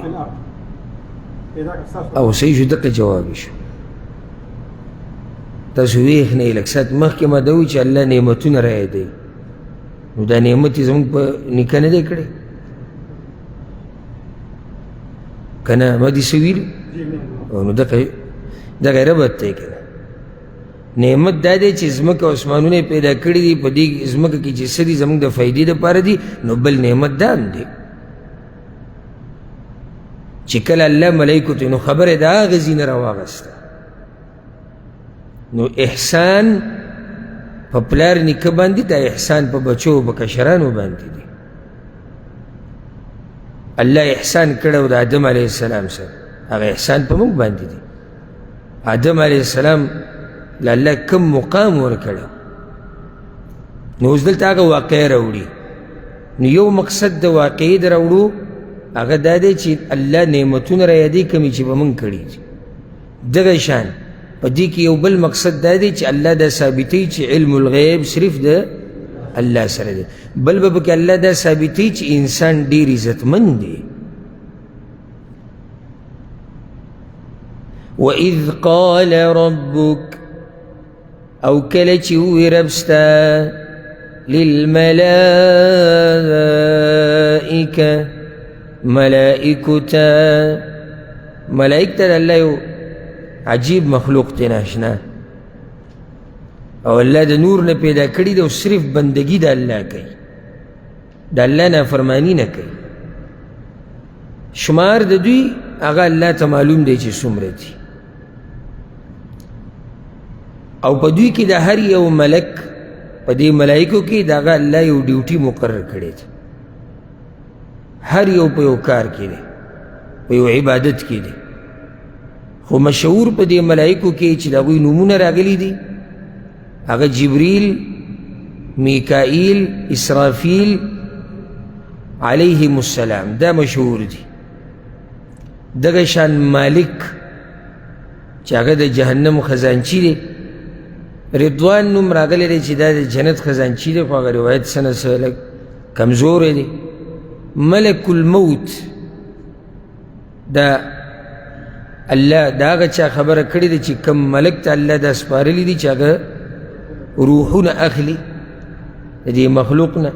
او صحیح شو دقه جواب شو تاسو ویښ نه لږ ساعت مخکې ما دا ووایي چې الله نعمتونه رایادوي نو دا نعمت یې زموږ په نیکه نه دی کړی که نه ما دې څه ویلي نو دغه ربط دی که نه نعمت دا دی چې ځمکه او اسمانونه پیدا کړي دي په دې ځمکه کې چې څه دي زموږ د فایدې دپاره دي نو بل نعمت دا هم دی چې کله الله ملایکو ته نو خبره د هغه ځای نه راواغسته نو احسان په پلار نیکه باندې دا احسان په بچو په کشرانو باندې دی الله احسان کړی د آدم علیه السلام سره هغه احسان په موږ باندې دی آدم علیه السلام له الله کم مقام ورکړی نو اوس دلته هغه واقعه راوړي نو یو مقصد د واقعې د راوړو هغه دا دی چې الله نعمتونه رایادوي کومې چې به موږ کړي دي دغه شان په دې کې یو بل مقصد دا دی چې الله دا ثابتوي چې علم الغیب صرف د الله سره دی بل به پکې الله دا ثابتوي چې انسان ډېر عزتمند دی وَإِذْ قَالَ رَبُّكَ او کله چې ووی رب ستا للملائکه ملائکو ته ملائک ته د الله یو عجیب مخلوق دی ناشنا او الله د نور نه پیدا کړي دی او صرف بندگی د الله کوي د الله نافرماني نه کوي شمار د دوی هغه الله ته معلوم دی چې څومره دي او په دوی کې د هر یو ملک په دې ملایکو کې د هغه الله یو ډیوټي مقرر کړی دی هر یو په یو کار کې دی په یو عبادت کې دی خو مشهور په دې ملایکو کې چې د هغوی نومونه راغلي دي هغه جبریل میکائیل اسرافیل علیهم السلام دا مشهور دي دغه شان مالک چې هغه د جهنم خزانچي دی رضوان نوم راغلی دی چې دا د جنت خزانچي دی خو هغه روایت سنه څه لږ کمزوری دی ملک الموت دا الله دا هغه چا خبره کړې ده چې کم ملک ته الله دا سپارلی دي چې هغه روحونه اخلي د دې مخلوق نه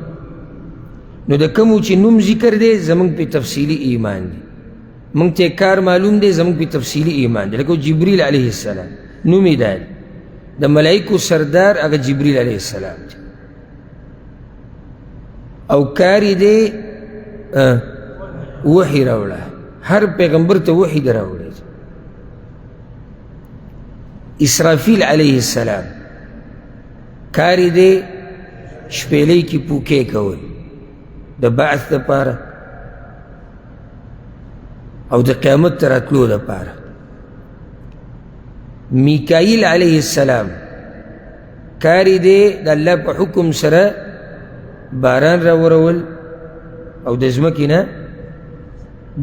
نو د کومو چې نوم ذکر دی زموږ پې تفصیلي ایمان دی موږ ته کار معلوم دی زموږ پې تفصیلي ایمان دی لکه جبریل علیه السلام نوم یې دا دی د ملایکو سردار هغه جبریل علیه السلام دی او کار یې دی وحی راوړه هر پیغمبر ته وحی در راوړی اسرافیل علیه السلام کار یې دی شپېلۍ کې پوکې کول د بعث دپاره او د قیامت ته راتلو دپاره میکائیل علیه السلام کاری دی د الله په حکم سره باران راورول او د ځمکې نه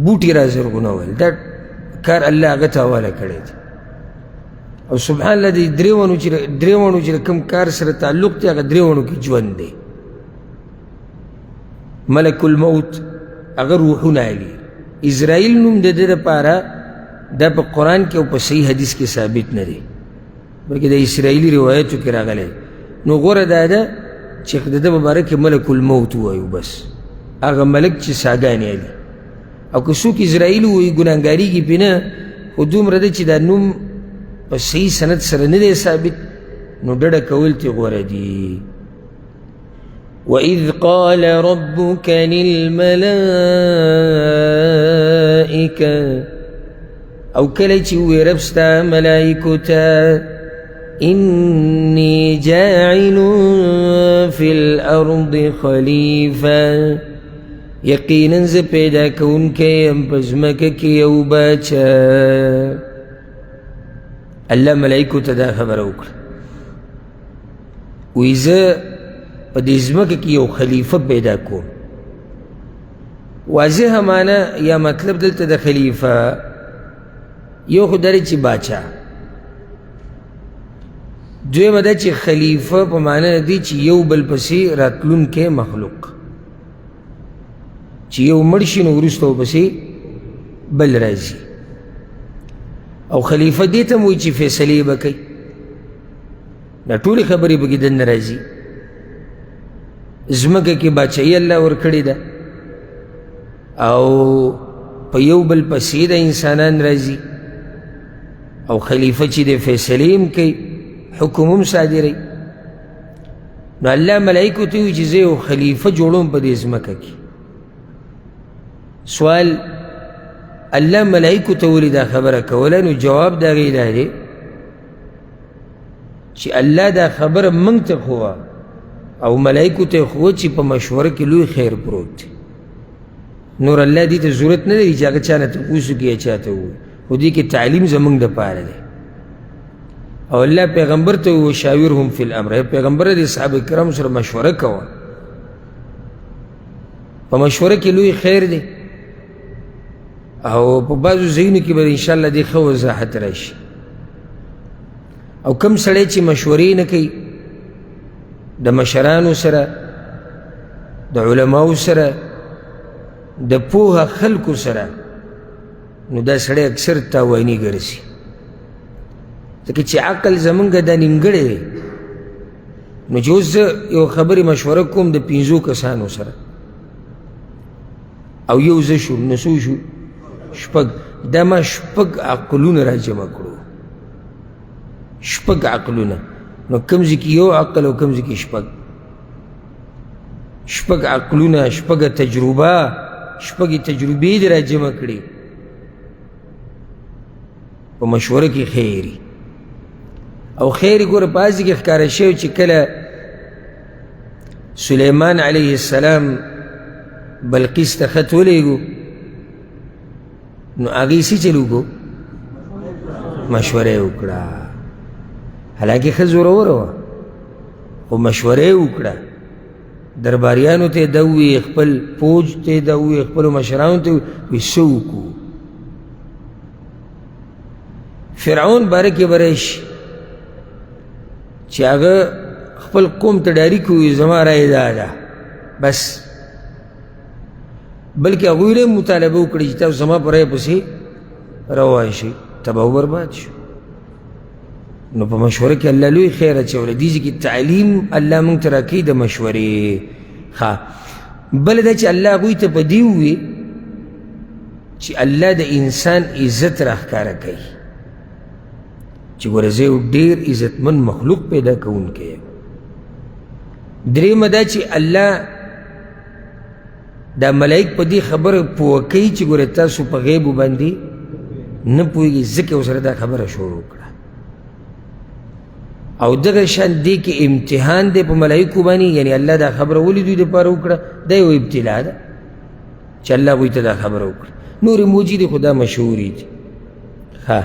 بوټي را زرغونول. دا کار الله هغه ته حواله کړی دی. او سبحان الله د درې ونو چې کوم کار سره تعلق دی هغه درې ونو کې ژوند دی. ملک الموت هغه روحونه علي. اسرائیل نوم د ده دپاره دا په قرآن کې او په صحیح حدیث کې ثابت نه دی، بلکې د اسرائیلي روایتو کې راغلی. نو غوره دا ده چې د ده په باره کې ملک الموت ووایو، بس هغه ملک چې ساګانې علي. او که څوک اسرائیل ووایي ګناهګارېږي پرې نه، خو دومره ده چې دا نوم په صحیح سند سره نه دی ثابت، نو ډډه کول ترې غوره دي. وَإِذْ قَالَ رَبُّكَ لِلْمَلَائِكَةِ او کله چې ووایي رب ستا ملایکو ته إِنِّي جَاعِلٌ فِي الْأَرْضِ خَلِیفَةً، یقینا زه پیدا کوونکی یم په ځمکه کې یو باچا. الله ملایکو ته دا خبره وکړه، وایي زه په دې ځمکه کې یو خلیفه پیدا کوم. واضحه معنی یا مطلب دلته د خلیفه یو خو دا چې باچا، دویمه دا چې خلیفه په معنی دی چې یو بل پسې راتلونکی مخلوق، چې یو مړ شي نو وروسته ورپسې بل راځي. او خلیفه دې ته هم وایي چې فیصلې به کوي، دا ټولې خبرې به کې دننه راځي. ځمکه کې باچایي الله ورکړې ده او په یو بل پسې د انسانان راځي، او خلیفه چې د فیصلې هم کوي، حکم هم صادروي. نو الله ملایکو ته وایي چې زه یو خلیفه جوړوم په دې ځمکه کې. سوال الله ملایکو ته ولې دا خبره کوله؟ نو جواب د هغې دا دی چې الله دا خبره موږ ته ښووه او ملایکو ته یې ښووه چې په مشوره کې لوی خیر پروت دی. نور الله دې ته ضرورت نه لري چې هغه چا نه تپوس وکړي یا چا ته ووایي، خو دې کې تعلیم زموږ دپاره دی. او الله پیغمبر ته ووایي وشاورهم فی الامر، پیغمبره د صحابه کرامو سره مشوره کوه، په مشوره کې لوی خیر دی. او په بعضو ځایونو کې به انشاءالله دې ښه وضاحت راشي. او کم سړی چې مشورې نه کوي د مشرانو سره، د علماو سره، د پوهه خلکو سره، نو دا سړی اکثر تاواني ګرځي. ځکه چې عقل زمونږ دا نیمګړی دی. نو چې اوس زه یو خبرې مشوره کوم د 5 کسانو سره او یو زه شوم، نو څو شو؟ 6. دا ما 6 عقلونه را جمع کړو، 6 عقلونه. نو کوم ځای کې یو عقل او کوم ځای کې 6 عقلونه، 6 تجربه، 6 تجربې دې را جمع کړي. په مشوره کې خیري او خیري ګوره په هسې کې ښکاره شوی چې کله سلیمان علیه السلام بلقیس ته خط ولیږو، نو هغې څه چل وکړو؟ مشوره یې وکړه. حالانکې ښه زوروره وه، خو مشوره یې وکړه. درباریانو ته یې دا ووایي، خپل فوج ته یې دا ووایي، خپلو مشرانو ته وایي څه وکړو. فرعون باره کې به راشي چې هغه خپل قوم ته ډاري کوي زما رایې دا ده بس، بلکې هغوی له مطالبه وکړي چې تاسو زما په رایې پسې روان شئ، تباه و برباد شو. نو په مشوره کې الله لوی خیر اچولی. دې ځای کې تعلیم الله موږ ته راکوي د مشورې. ښه، بله دا چې الله هغوی ته په دې ووایي چې الله د انسان عزت راښکاره کوي، چې ګوره زه یو ډېر عزتمن مخلوق پیدا کوونکی یم. درېیمه دا چې الله دا ملایک په دې خبره پوه کوي چې ګوره تاسو په غیبو باندې نه پوهېږئ، ځکه ورسره دا خبره شروع کړه. او دغه شان دې کې امتحان دی په ملایکو باندې، یعنی الله دا خبره ولې دوی دپاره وکړه؟ دا یو ابتلا ده چې الله هغوی ته دا خبره وکړه. نورې موجودې خو دا مشهورې دي. ښه،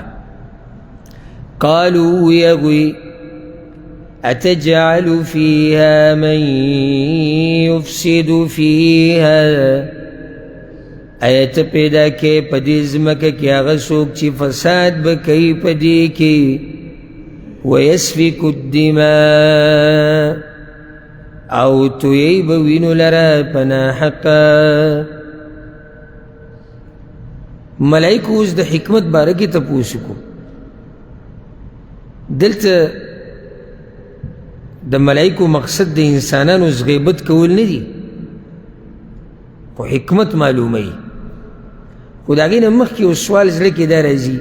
قالوا يغوي اتجعل فيها من يفسد فيها آیت پیدا کے پدی زمکہ کی آغا سوک چی فساد بکی پدی کی ویسفک الدماء او تویی بوینو لرا پنا حقا ملائکو از دا حکمت بارکی تپوسکو دلتا دا ملائکو مقصد دا انسانان از غیبت کول ندی خو حکمت معلومی خو دا غین مخ کی سوال زړه کې دا راځي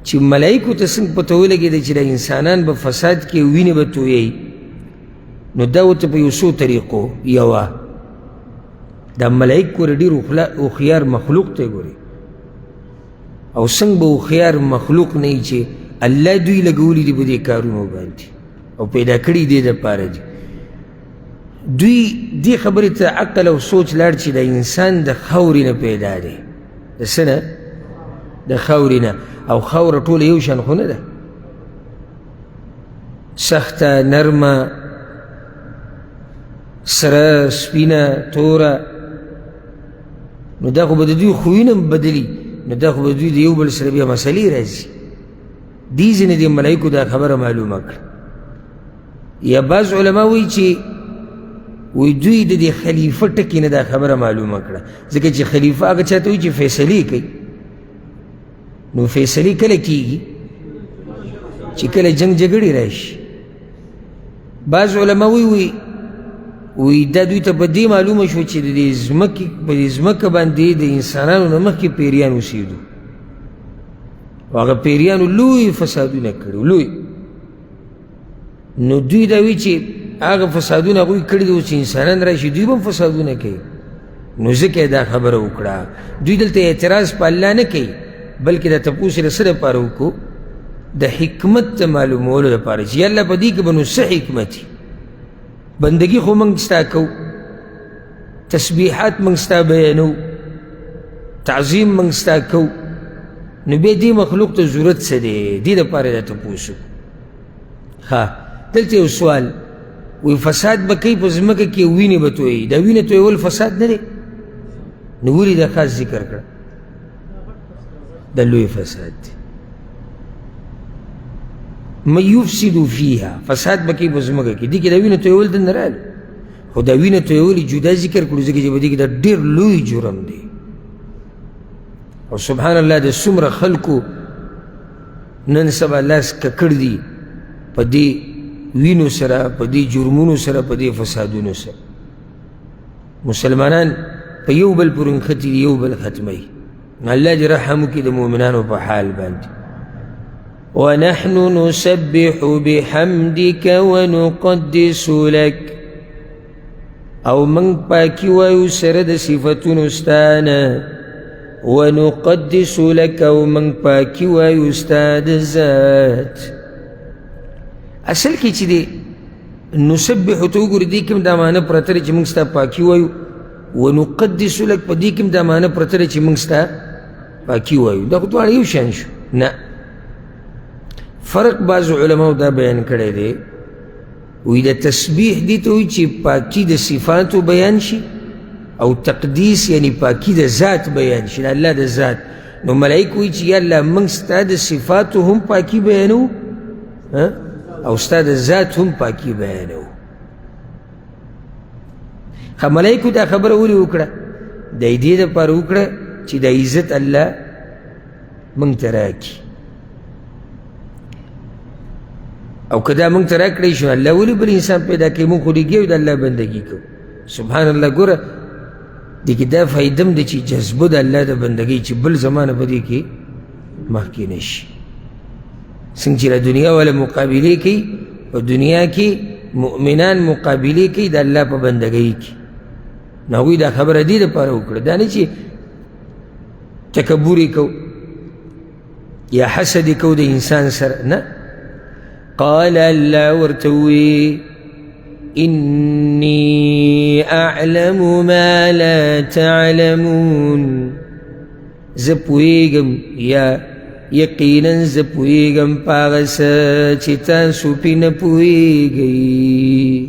چې ملائکو ته څنګه پته ولګېده چې د انسانان به فساد کې وینې به تویوي نو دا ورته په یو څو طریقو یوه دا ملائک ګوره ډېر هوښیار مخلوق ته ګوري او څنګه به هوښیار مخلوق نه وي چې الله دوی لګولي دي په دې کارونو باندې او پیدا کړي دې دپاره دي دوی دی خبرې ته عقل او سوچ لاړ چې د انسان د خاورې نه پیدا دی د څه نه د خاورې نه او خاوره ټوله یو شان خو نه ده سخته نرمه سره سپینه توره نو دا خو به د دوی خویونه بدلي نو دا خو به دوی د یو بل سره بیا مسلې راځي دې ځینې د ملایکو دا خبره معلومه کړه یا بعض علما وایي چې وی دوی د دې خلیفه ټکي نه دا خبره معلومه کړه ځکه چې خلیفه هغه چاته وایي چې فیصلې کوي نو فیصلې کله کیږي چې کله جنګ جګړې راشي بعض علما وی دا دوی ته په دې معلومه شو چې د دې ځمکه باندې د انسانانو نه مخکې پیریان اوسېدو او هغه پیریانو لوی فسادونه کړي لوی نو دوی دا وی چې هغه فسادونه هغوی کړي دي چې انسانان راشي دوی به هم فسادونه کوي نو ځکه دا خبره وکړه دوی دلته اعتراض په الله نه کوي بلکې دا تپوس یې د څه دپاره وکړو د حکمت د معلومولو دپاره چې یالله په دې کې به نو څه حکمت وي بندګي خو موږ ستا کوو تسبیحات موږ ستا بیانو تعظیم موږ ستا کوو نو بیا دې مخلوق ته ضرورت څه دی دې دپاره دا تپوس ها دلته یو سوال وی فساد به کوي په ځمکه کې وینې به تویوي دا وینې تویول فساد نه دی نو ولې دا خاص ذکر کړه دا لوی فساد دی من یفسد فیها فساد به کوي په ځمکه کې دې کې دا وینې تویول دننه راغلی خو دا وینې تویول جدا ذکر کړو ځکه چې په دې کې دا ډېر لوی جرم دی او سبحان الله د څومره خلکو نن سبا لاس ککړ دي په دې وینو سره په دې جرمونو سره په دې فسادونو سره مسلمانان په یو بل پورې نښتي دي یو بل ختموي الله دې رحم وکړي د مؤمنانو په حال باندې ونحن نسبح بحمدك ونقدس لك او من پاکی وایو سره د صفتونو ستا نه ونقدس لك او من پاکی وایو ستا د ذات اصل کې چې دی نسبحو ته وګورې دې کې هم دا معنی پرته دی چې موږ ستا پاکي وایو ونقدس لک په دې کې هم دا معنی پرته دی چې موږ ستا پاکي وایو دا خو دواړه یو شان شو نه فرق بعضو علماو دا بیان کړی دی وی د تسبیح دې ته وایي چې پاکي د صفاتو بیان شي او تقدیس یعنی پاکي د ذات بیان شي د الله د ذات نو ملایک وایي چې یا الله موږ ستا د صفاتو هم پاکي بیانو او ستا د ذات هم پاکي بیانو خو ملایکو دا خبره ولې وکړه د دې دپاره وکړه چې د عزت الله موږ ته راکړي او که دا موږ ته راکړی شو الله ولې بل انسان پیدا کوي موږ خو لګیا یو د الله بندګي کوو سبحان الله ګوره دې کې دا فایده هم ده چې جذبه د الله د بندګۍ چې بل زمانه په دې کې مخکې نه شي څنګه چې د دنیا والا مقابلې کوي په دنیا کې مؤمنان مقابلې کوي د الله په بندګۍ کې نو هغوی دا خبره دې دپاره وکړه دا نه چې تکبر یې کوو یا حسد یې کوو د انسان سره نه قال الله ورته ووایي إني أعلم ما لا تعلمون زه پوهېږم یا یقیناً زه پوهېږم په هغه څه چې تاسو پرې نه پوهېږئ.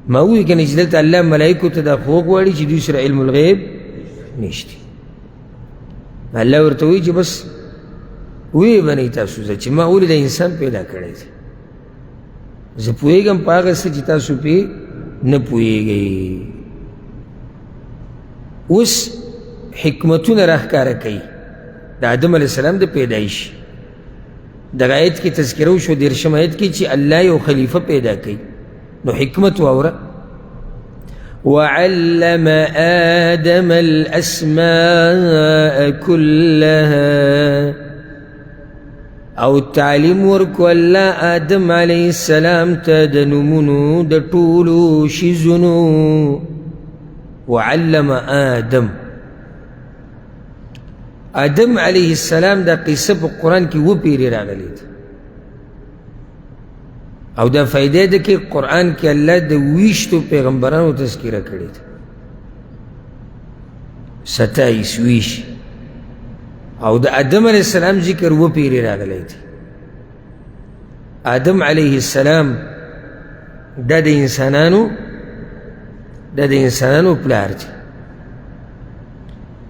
ما ووایي که نه چې دلته الله ملایکو ته دا خو غواړي چې دوی سره علم الغیب نشته. الله ورته وایي چې بس ویې بنئ تاسو زه چې ما ولې د انسان پیدا کړی دی، زه پوهېږم په هغه څه چې تاسو پرې نه پوهېږئ. اوس حکمتونه راښکاره کوي د آدم علیه السلام د پیدایش. دغه آیت کې تذکره وشو 13 آیت کې چې الله یو خلیفه پیدا کوي. نو حکمت واوره. وعلم آدم الأسماء كلها، او تعلیم ورکو الله آدم علیه السلام ته د نومونو د ټولو شیزونو. وعلم آدم علیه السلام دا قصه په قرآن کې پیری راغلی ده، او دا فائدې ده کې قرآن کې الله د 20 پیغمبرانو تذکره کړې ده، 27 او د آدم علیه السلام ذکر پیری راغلی ده. آدم علیه السلام دا د انسانانو پلار دی،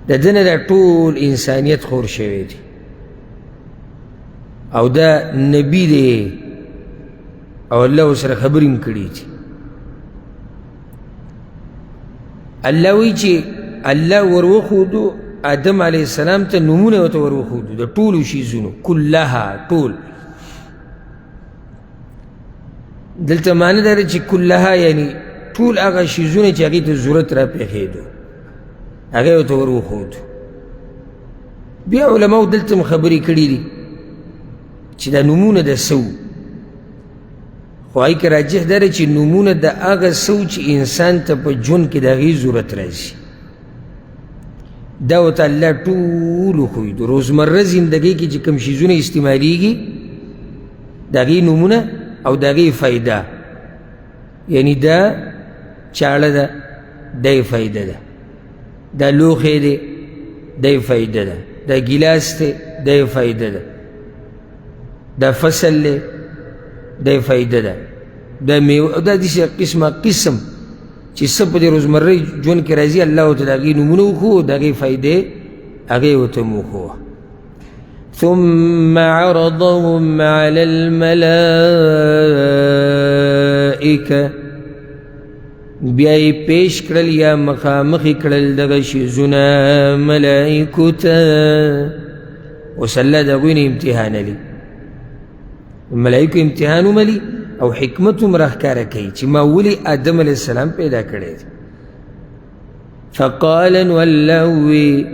د دنه دا ټول انسانیت خور شوی دی، او دا نبی دی، او الله سره خبرې هم کړي دي. الله وایي چې الله وروښودو آدم علیه السلام ته نومونه ورته وروښودو د ټولو شیزونو کلها ټول. دلته معنی دا ده چې کلها یعنی ټول هغه شیزونه چې هغې ته ضرورت را پېښېدو هغه ورته وروښودو. بیا علماو دلته هم خبرې کړي دي چې دا نومونه د څه وو، خو هغې کې راجح دا دی چې نومونه د هغه څه وو چې انسان ته په ژوند کې د هغې ضرورت راځي. دا ورته الله ټول وښودو. روزمره زندګۍ کې چې کوم شیزونه استعمالیږي د هغې نومونه او د هغې فایده، یعنی دا چاړه ده دی فایده ده، دا لوښی دی دی فایده ده، دا ګیلاس دی دی فایده ده، دا فصل دی دی فایده ده، دا میوه، دا داسې قسمه قسم چې څه په دې روزمره ژوند کې راځي الله ورته د هغې نومونه وښوو، د هغې فایدې هغې ورته هم وښوه. ثم عرضهم على الملائکه، بیا یې پیش کړل یا مخامخې کړل دغه شیزونه ملایکو ته. اوس الله د هغوی نه امتحان لي، ملایکو امتحان وملي او حکمت هم راښکاره کوي چې ما ولې آدم علیه السلام پیدا کړی دی. فقال نو الله ووی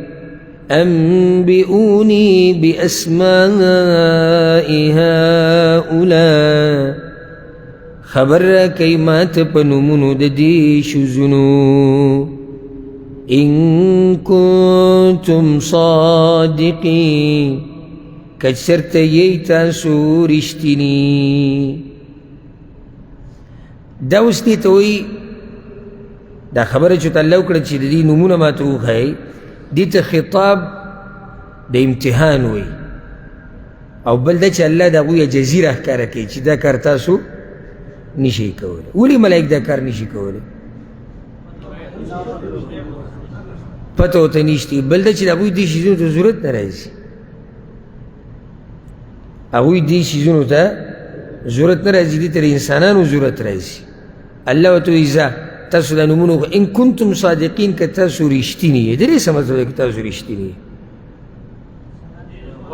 انبئوني باسماء هؤلاء، خبر راکئ ماته په نومونو د دې شیزونو. ان کنتم صادقین، که چېرته یی تاسو رښتیني. دا اوس دې ته وایي دا خبره چې ورته الله وکړه چې د دې نومونه ماته وښایئ، دې ته خطاب د امتحان وایي، او بل دا چې الله د هغوی عجزي راښکاره کوي چې دا کار تاسو نشئ کولی. ولې ملایک دا کار نشي کولی؟ پته ورته نشته. بل دا چې د هغوی دې شیزونو ته ضرورت نه راځي، هغوی دې شیزونو ته ضرورت نه راځي، دې ته د انسانانو ضرورت راځي. الله ورته وایي ځه تاسو دا نومونه ان کنتم صادقین، که تاسو رښتیني یې. د دې څه مطلب دی که تاسو رښتیني یې؟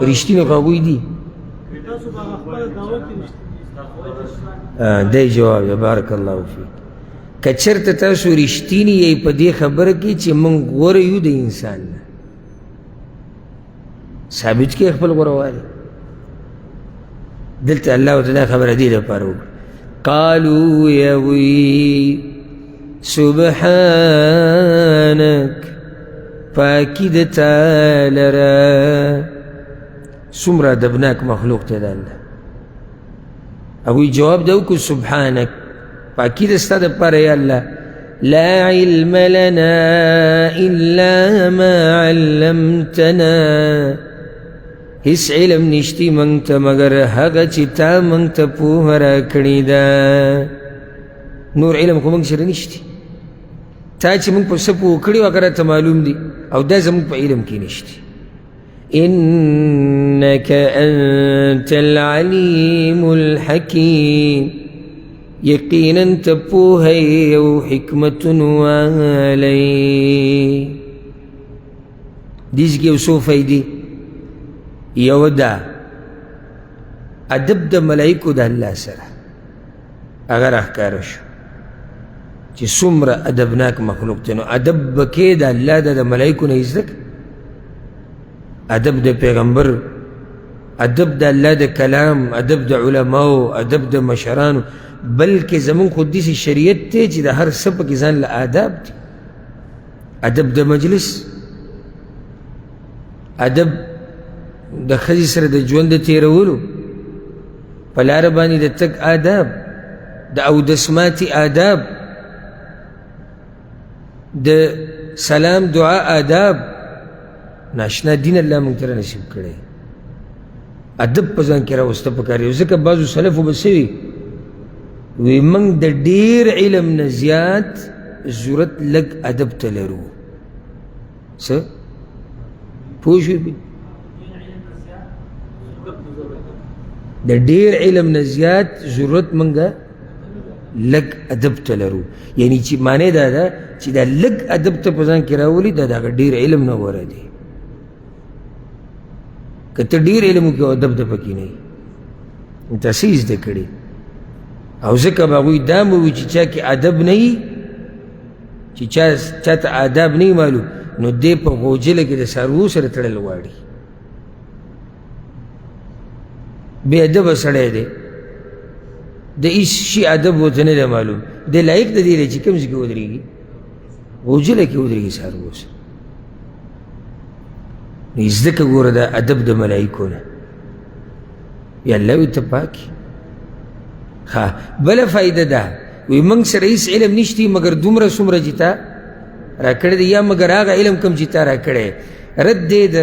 رښتیني خو هغوی دي. تاسو به خپله دعوه کې رښتیني دی جواب دی. بارک الله فیک. که چېرته تاسو رښتیني یې په دې خبره کې چې موږ غوره یو د انسان نه، ثابت کړئ خپل غورهوالی. دلته الله ورته دا خبره دې لپاره وکړه. قالوا یوی سبحانک، پاکی د تا لره. څومره ادبناک مخلوق دی دا الله. هغوی جواب دا وکړو سبحانک، پاکی د ستا دپاره یا الله. لا علم لنا الا ما علمتنا، هیڅ علم نشتی منگ تا مگر هغه چې تا منگ تا پوه راکړې ده نور علم خو منگ سره نشتی تا چې منگ په څه پوه کړي هغه راته معلوم دي او دا زمونږ په علم کې نشتی إنك أنت العليم الحكيم يقينا تبوهي وحكمة والي دیز کې وسو فائدې یو دا ادب د ملائکو د الله سره هغه راښکاره شو چې څومره ادبناک مخلوق دی نو ادب به کې د الله د ملائکو نه زده ادب د پیغمبر ادب د الله د کلام ادب د علماو ادب د مشرانو بلکې زمون خو داسې شریعت دی چې د هر څه پکې ځان له آداب دي ادب د مجلس ادب د ښځې سره د ژوند د تېرولو په لاره باندې د تګ آداب د اودس ماتي آداب د سلام دعا آداب ناشنا دین الله موږ ته نصیب کړی ادب په ځان کې راوسته پکار یو ځکه بعضو سلفو به څه وي موږ د ډېر علم نه زیات ضرورت لږ ادب ته لرو څه پوه شوې د ډېر علم نه زیات ضرورت موږ لږ ادب ته لرو یعنی چې معنی دا ده چې دا لږ ادب ته په ځان کې راولي دا د هغه ډېر علم نه غوره دی که ته ډېر علم وکړې او ادب د پکې نه وي ته څه زده کړې او ځکه به هغوی دا به وي چې چا کې ادب نه وي چې چا ته آداب نه وي معلوم نو دی په غوجله کې د څاروو سره تړل غواړي بې ادبه سړی دی د هېڅ شي ادب ورته نه دی معلوم دی لایق د دې دی چې کوم ځای کې ودرېږي غوجله کې ودرېږي څاروو سره نو زده که ګوره دا ادب د ملایکو نه یا الله وي ته پاکي ښه بله فایده ده وایي موږ سره هېڅ علم نشتی مګر دومره څومره چې تا راکړی دی یا مګر هغه علم کوم چې تا راکړی رد دی د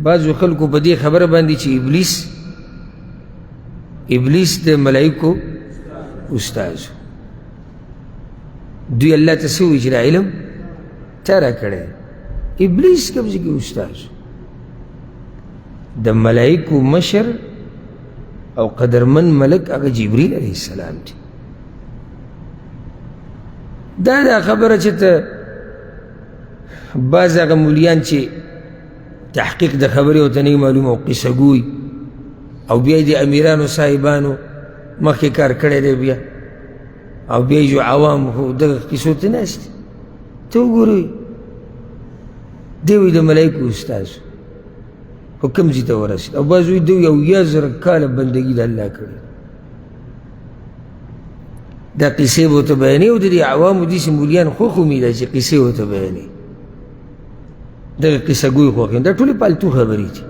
بعضو خلکو په دې خبره باندې چې ابلیس د ملایکو استاذ دوی الله ته څه وایي چې دا علم تا راکړی ابلیس کوم ځای کې استاذ د ملایکو مشر او قدرمن ملک هغه جبریل علیه السلام دی دا خبره چې ته بعض هغه مولیان چې تحقیق د خبرې ورته نه معلوم او قصه ګوی او بیا د امیرانو صاحبانو مخکې کار کړی دی بیا او بیا جو عوام خو دغه قصو ته ناست ته وګورئ دی وایي د ملایکو استاذ خو کوم ځای ته ورسېد او بعض وایي دوی 1000 کاله بندګي د الله کړې دا قصې به ورته بیانوي او د دې عوامو داسې مولیان خوښ امیده چې قصې ورته بیانوي دغه قصه ګوی خوښ دا ټولې پالتو خبرې دي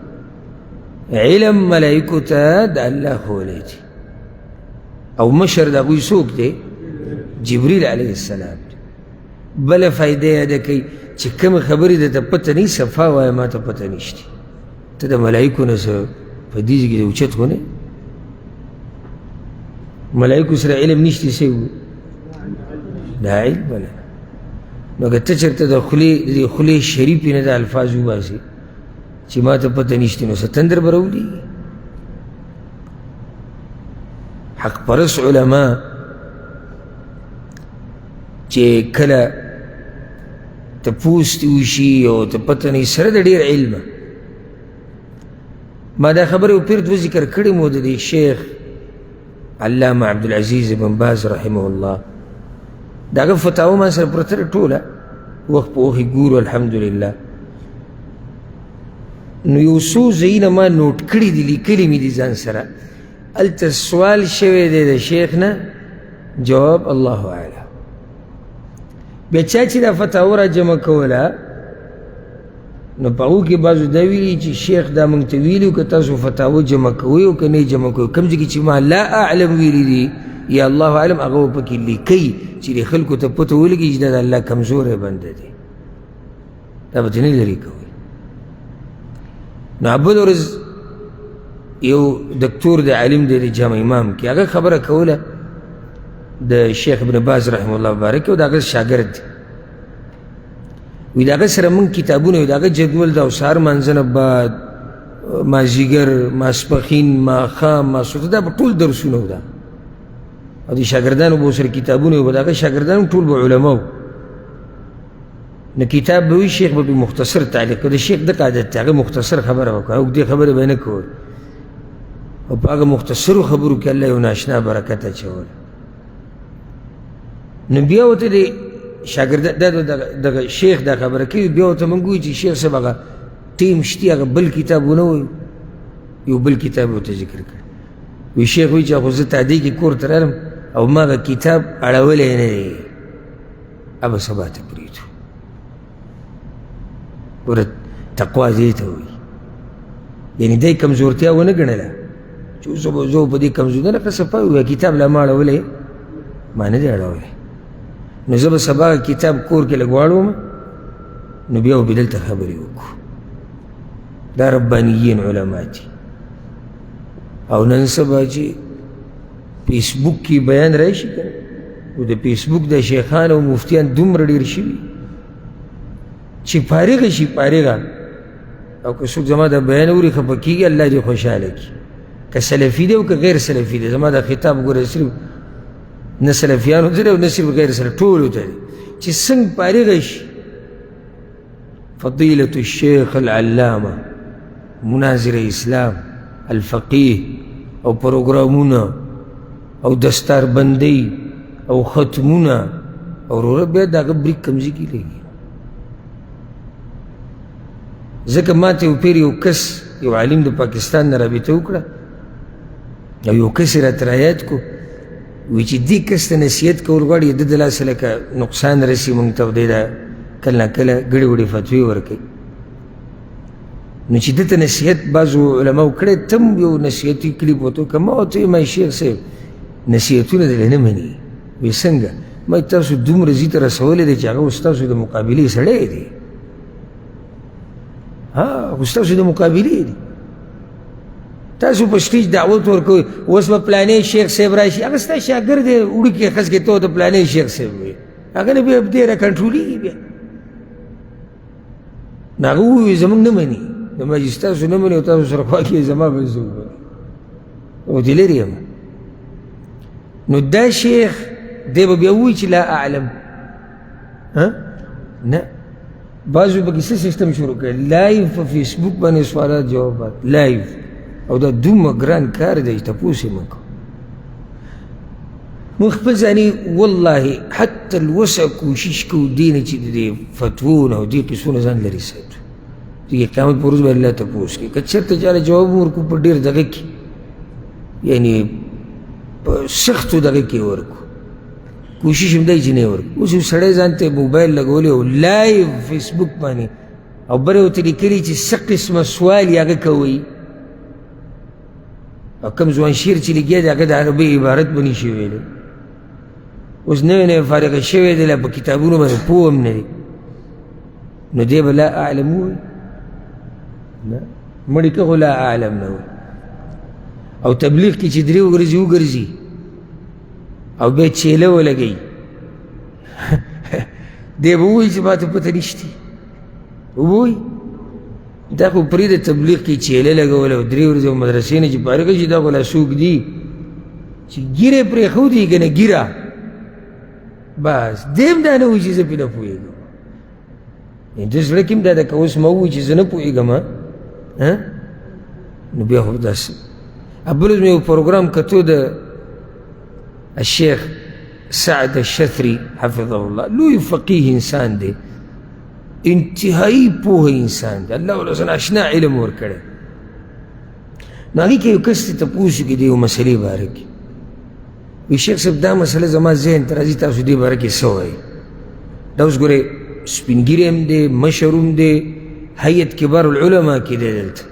علم ملایکو ته د الله ښوولی دی او مشر د هغوی څوک دی جبریل علیه السلام دی بله فایده یې ده کوي چې کومې خبرې درته پته نه وي صفا وایه ما ته پته نشته ته د ملایکو نه څه په دې کې د اوچت خو نه ملایکو سره علم نشته څه دا علم بله نو که ته چېرته د خولې شریفې نه د الفاظ وباسې چې ما ته پته نشته نو څه تندر به راولېږي حق پرست علما چې کله تپوس دې وشي او ته پته نه سره د ډېر علمه ما دا خبرې و پیر دوه ذکر کړې مو د دې شیخ علامه عبدالعزیز بن باز رحمه الله د هغه فتاوه ما سره پرته ده ټوله وخت په وخت یې ګورو الحمدلله نو یو څو ځایونه ما نوټ کړي دي لیکلي مې دي ځان سره هلته سوال شوی دی د شیخ نه جواب الله اعلم بیا چا چې دا فتاوه را جمع کوله نو په هغو کې بعضو دا ویلي چې شیخ دا موږ ته ویلي که تاسو فتاوه جمع کوئ او که نه یې جمع کوئ کوم ځای کې چې ما لا اعلم ویلي دي یا الله اعلم هغه به پکې لیکئ چې د خلکو ته پته ولګي چې دا د الله کمزوری بنده دی دا به ته نه لرې کوئ نو بل ورځ یو دکتور د عالم دی د جامع امام کې هغه خبره کوله د شیخ ابن باز رحمه الله مبارک او د هغه شاګرد دی وی د هغه سره موږ کتابونه وي د هغه جدول دا او سهار مانځه نه بعد مازدیګر ماسپښین ماښام ماسخوتن دا به ټول درسونه و دا او د شاګردانو به ورسره کتابونه وي به د هغه شاګردانو ټول به علما و نو کتاب به وي شیخ به پرې مختصر تعلیق کوي د شیخ دغه عادت دی هغه مختصر خبره وکړه اوږدې خبرې به یې نه کول او په هغه مختصرو خبرو کې الله یو ناشنا برکت اچول نو بیا ورته د شاګرد دغه شیخ دا خبره کوي بیا ورته موږ وایو چې شیخ صاحب هغه ټیم شتي هغه بل کتاب ونه وایو یو بل کتاب ورته ذکر کړی وی شیخ وایي چې خو زه تادی کې کور ته رالم او ما هغه کتاب اړولی نه دی ابه سبا ته پرېږدو ګوره تقوا دې ته وایي یعنې دی کمزورتیا ونه ګڼله چې اوس به زه په دې کمزوري نه ښه صفا وي کتاب لا ما اړولی ما نه دی اړولی نو زه به سبا کتاب کور کې لږ واړوم نو بیا به دلته خبرې وکړو دا ربانیین علما دي او نن سبا چې فیسبوک کې بیان راشي که او د فیسبوک د شیخان او مفتیان دومره ډېر شوي چې فارغه شي فارغه او که څوک زما دا بیان اوري خفه کېږي الله دې خوشحاله کړي که سلفي دی او که غیر سلفي دی زما دا خطاب ګوره صرف نه سلفیانو ته دی او نه صرف غیر سلف ټولو ته دی چې څنګه فارغه شي فضیلة الشیخ العلامه مناظر اسلام الفقیه او پروګرامونه او دستار بندی او ختمونه او وروره بیا د هغه بریک کمزي کې لګي ځکه ما ته یو پیر یو کس یو عالم د پاکستان نه رابطه وکړه او یو کس یې راته رایاد کو وایي چې دې کس ته نصیحت کول غواړي د ده لاسه لکه نقصان رسي موږ ته او دی دا کله نه کله ګړې وړې فتوې ورکوي نو چې ده ته نصیحت بعضو علماو کړی ته هم یو نصیحتي کلیپ ورته وکړه ما ورته ویل ما شیخ صاحب نصیحتونه دې نه مني وایي څنګه ما تاسو دومره ځي ته رسولی دی چې هغه اوس تاسو د مقابلې سړی دی اوس تاسو د مقابلې دی تاسو په سټیج دعوت ورکوئ اوس به پلانې شیخ صاحب راشي هغه ستا شاګرد دی وړوکی ښځ کې ته د پلانې شیخ صاحب وایي هغه نه بیا دې را کنټرولېږي بیا نو هغه ووایي زموږ نه مني زما چې ستاسو نه مني او تاسو سره خوا کې زما به زه ومني او دې لرې یم نو دا شیخ دی به بیا ووایي چې لا اعلم نه بعضو پکې څه سیسټم شروع کړی لایو په فیسبوک باندې سوالات جوابات لایو او دا دومره ګران کار دی چې تپوس یې مه کوه موږ خپل ځاني والله حتی الوسع کوشش کوو دې نه چې د دې فتوونه او دې قصو نه ځان لرې ساتو د قیامت په ورځ به الله تپوس کوي که چېرته چاله جواب هم ورکړو په ډېر دغه کې یعنې په سختو دغه کې ورکړو کوشش هم دی چې نه ورکړو اوس یو سړی ځان ته موبایل لګولی او لایو فیسبوک باندې او بل یې ورته لیکلي چې څه قسمه سوال یې هغه کوئ او کوم ځوان شعر چې لګیا دی هغه د عربي عبارت به نشي ویلی اوس نوی نوی فارغه شوی دی لا په کتابونو باندې پوه هم نه دی نو دی به لا اعلم ووایي نه مړي که خو لا اعلم نه وایي او تبلیغ کې چې درې وګرځي وګرځي او بیا چیله ولګوي دی به ووایي چې ما ته پته نشتي ووایي دا خو پرېږده تبلیغ کې چیله لګول او درې ورځې او مدرسې نه چې فارغه شي دا خو لا څوک دي چې ږیره یې پرېښودي که نه ږیره بس دی هم دا نه وایي چې زه پرې نه پوهېږم د زړه کې هم دا ده که اوس ما ووایي چې زه نه پوهېږم نو بیا خو داسې بل ورځ مې یو پروګرام کتو د الشیخ سعد الشثري حفظه الله لوی فقیه انسان دی انتهایی پوه انسان دی الله ولسن اشنا علم ورکړی نو هغې کې یو کس ته تپوس وکړي د یو مسلې باره کې وایي شیخ صاحب دا مسله زما ذهن ته راځي تاسو دې باره کې څه وایي دا اوس ګورئ سپین ږیری هم دی مشر هم دی هیئت کبار العلما کې دی دلته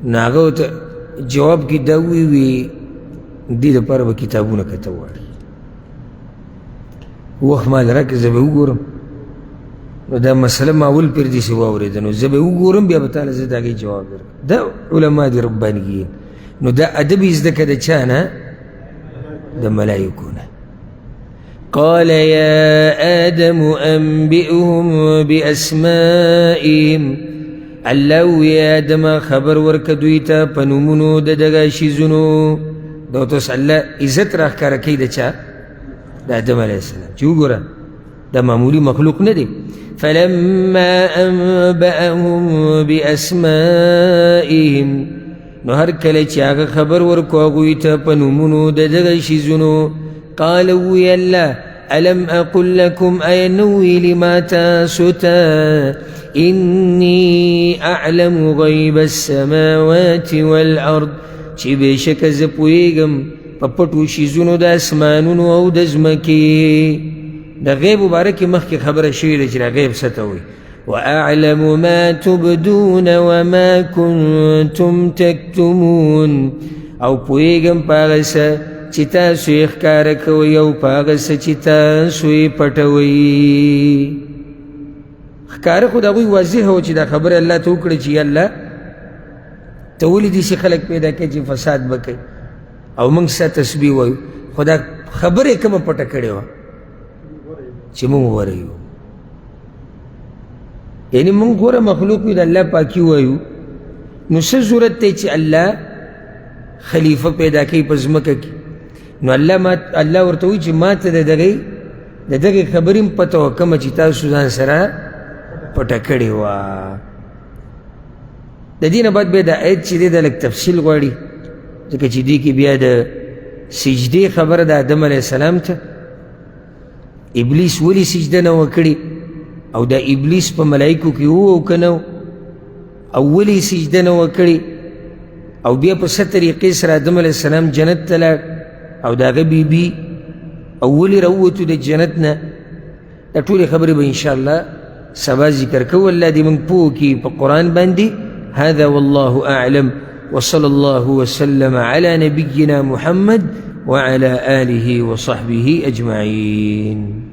نو هغه ورته جواب کې دا ووایي دې دپاره به کتابونه کته غواړي وخت مال راکړه زه به وګورم نو دا مسله ما اول پیر دې سې واورېده نو زه به وګورم بیا به تعالی زه د هغې جواب درکړم دا علما دي ربانیین نو دا ادب یې زده که د چا نه د ملایکو نه قال يا آدم أنبئهم بأسمائهم الله وی آدم خبر ورک دوی ته په نومونو د دغه شیزونو دا اوس الله عزت راښکاره کوي د چا د آدم علیه السلام چې وګوره دا معمولی مخلوق نه دی فلما أنبأهم بأسمائهم نو هر کله چې هغه خبر ورکو هغوی ته په نومونو د دغه شیزونو قال وی الله ألم أقل لكم أينوي لما تاسوتا إني أعلم غيب السماوات والأرض چې بېشکه زه پوهېږم په پټو شیزونو د اسمانونو او د ځمکې د غیب باره کې مخکې خبره شوې ده چې د غیب څه ته وایي وأعلم ما تبدون وما كنتم تكتمون او پوهېږم په هغه څه چې تاسو یې ښکاره کوئ او په هغه څه چې تاسو یې پټوئ ښکاره خو د هغوی واضحه وه چې دا خبره الله ته وکړه چې یا الله ته ولې داسې خلک پیدا کړې چې فساد به کوي او موږ ستا تسبیح وایو خو دا خبره یې کومه پټه کړې وه چې موږ وریو یعنې موږ غوره مخلوق یو د الله پاکي وایو نو څه ضرورت دی چې الله خلیفه پیدا کوي په ځمکه کې نو الله ورته وایي چې ما ته د دغې خبرې هم پته وه کومه چې تاسو ځان سره پټه کړې وه د دې نه بعد بیا دا آیت چې دی دا لږ تفصیل غواړي ځکه چې دې کې بیا د سجدې خبره د آدم علیه السلام ته ابلیس ولې سجده نه وه کړې او دا ابلیس په ملایکو کې و او که نه او ولې سجده نه وه کړې او بیا په څه طریقې سره آدم علیه السلام جنت ته لاړ او د هغه بیبي او ولې راووتو د جنت نه دا ټولې خبرې به انشاءالله سبا ذکر کوو الله دې موږ پوه کړي په قرآن باندې هذا والله أعلم وصلى الله وسلم على نبينا محمد وعلى آله وصحبه أجمعين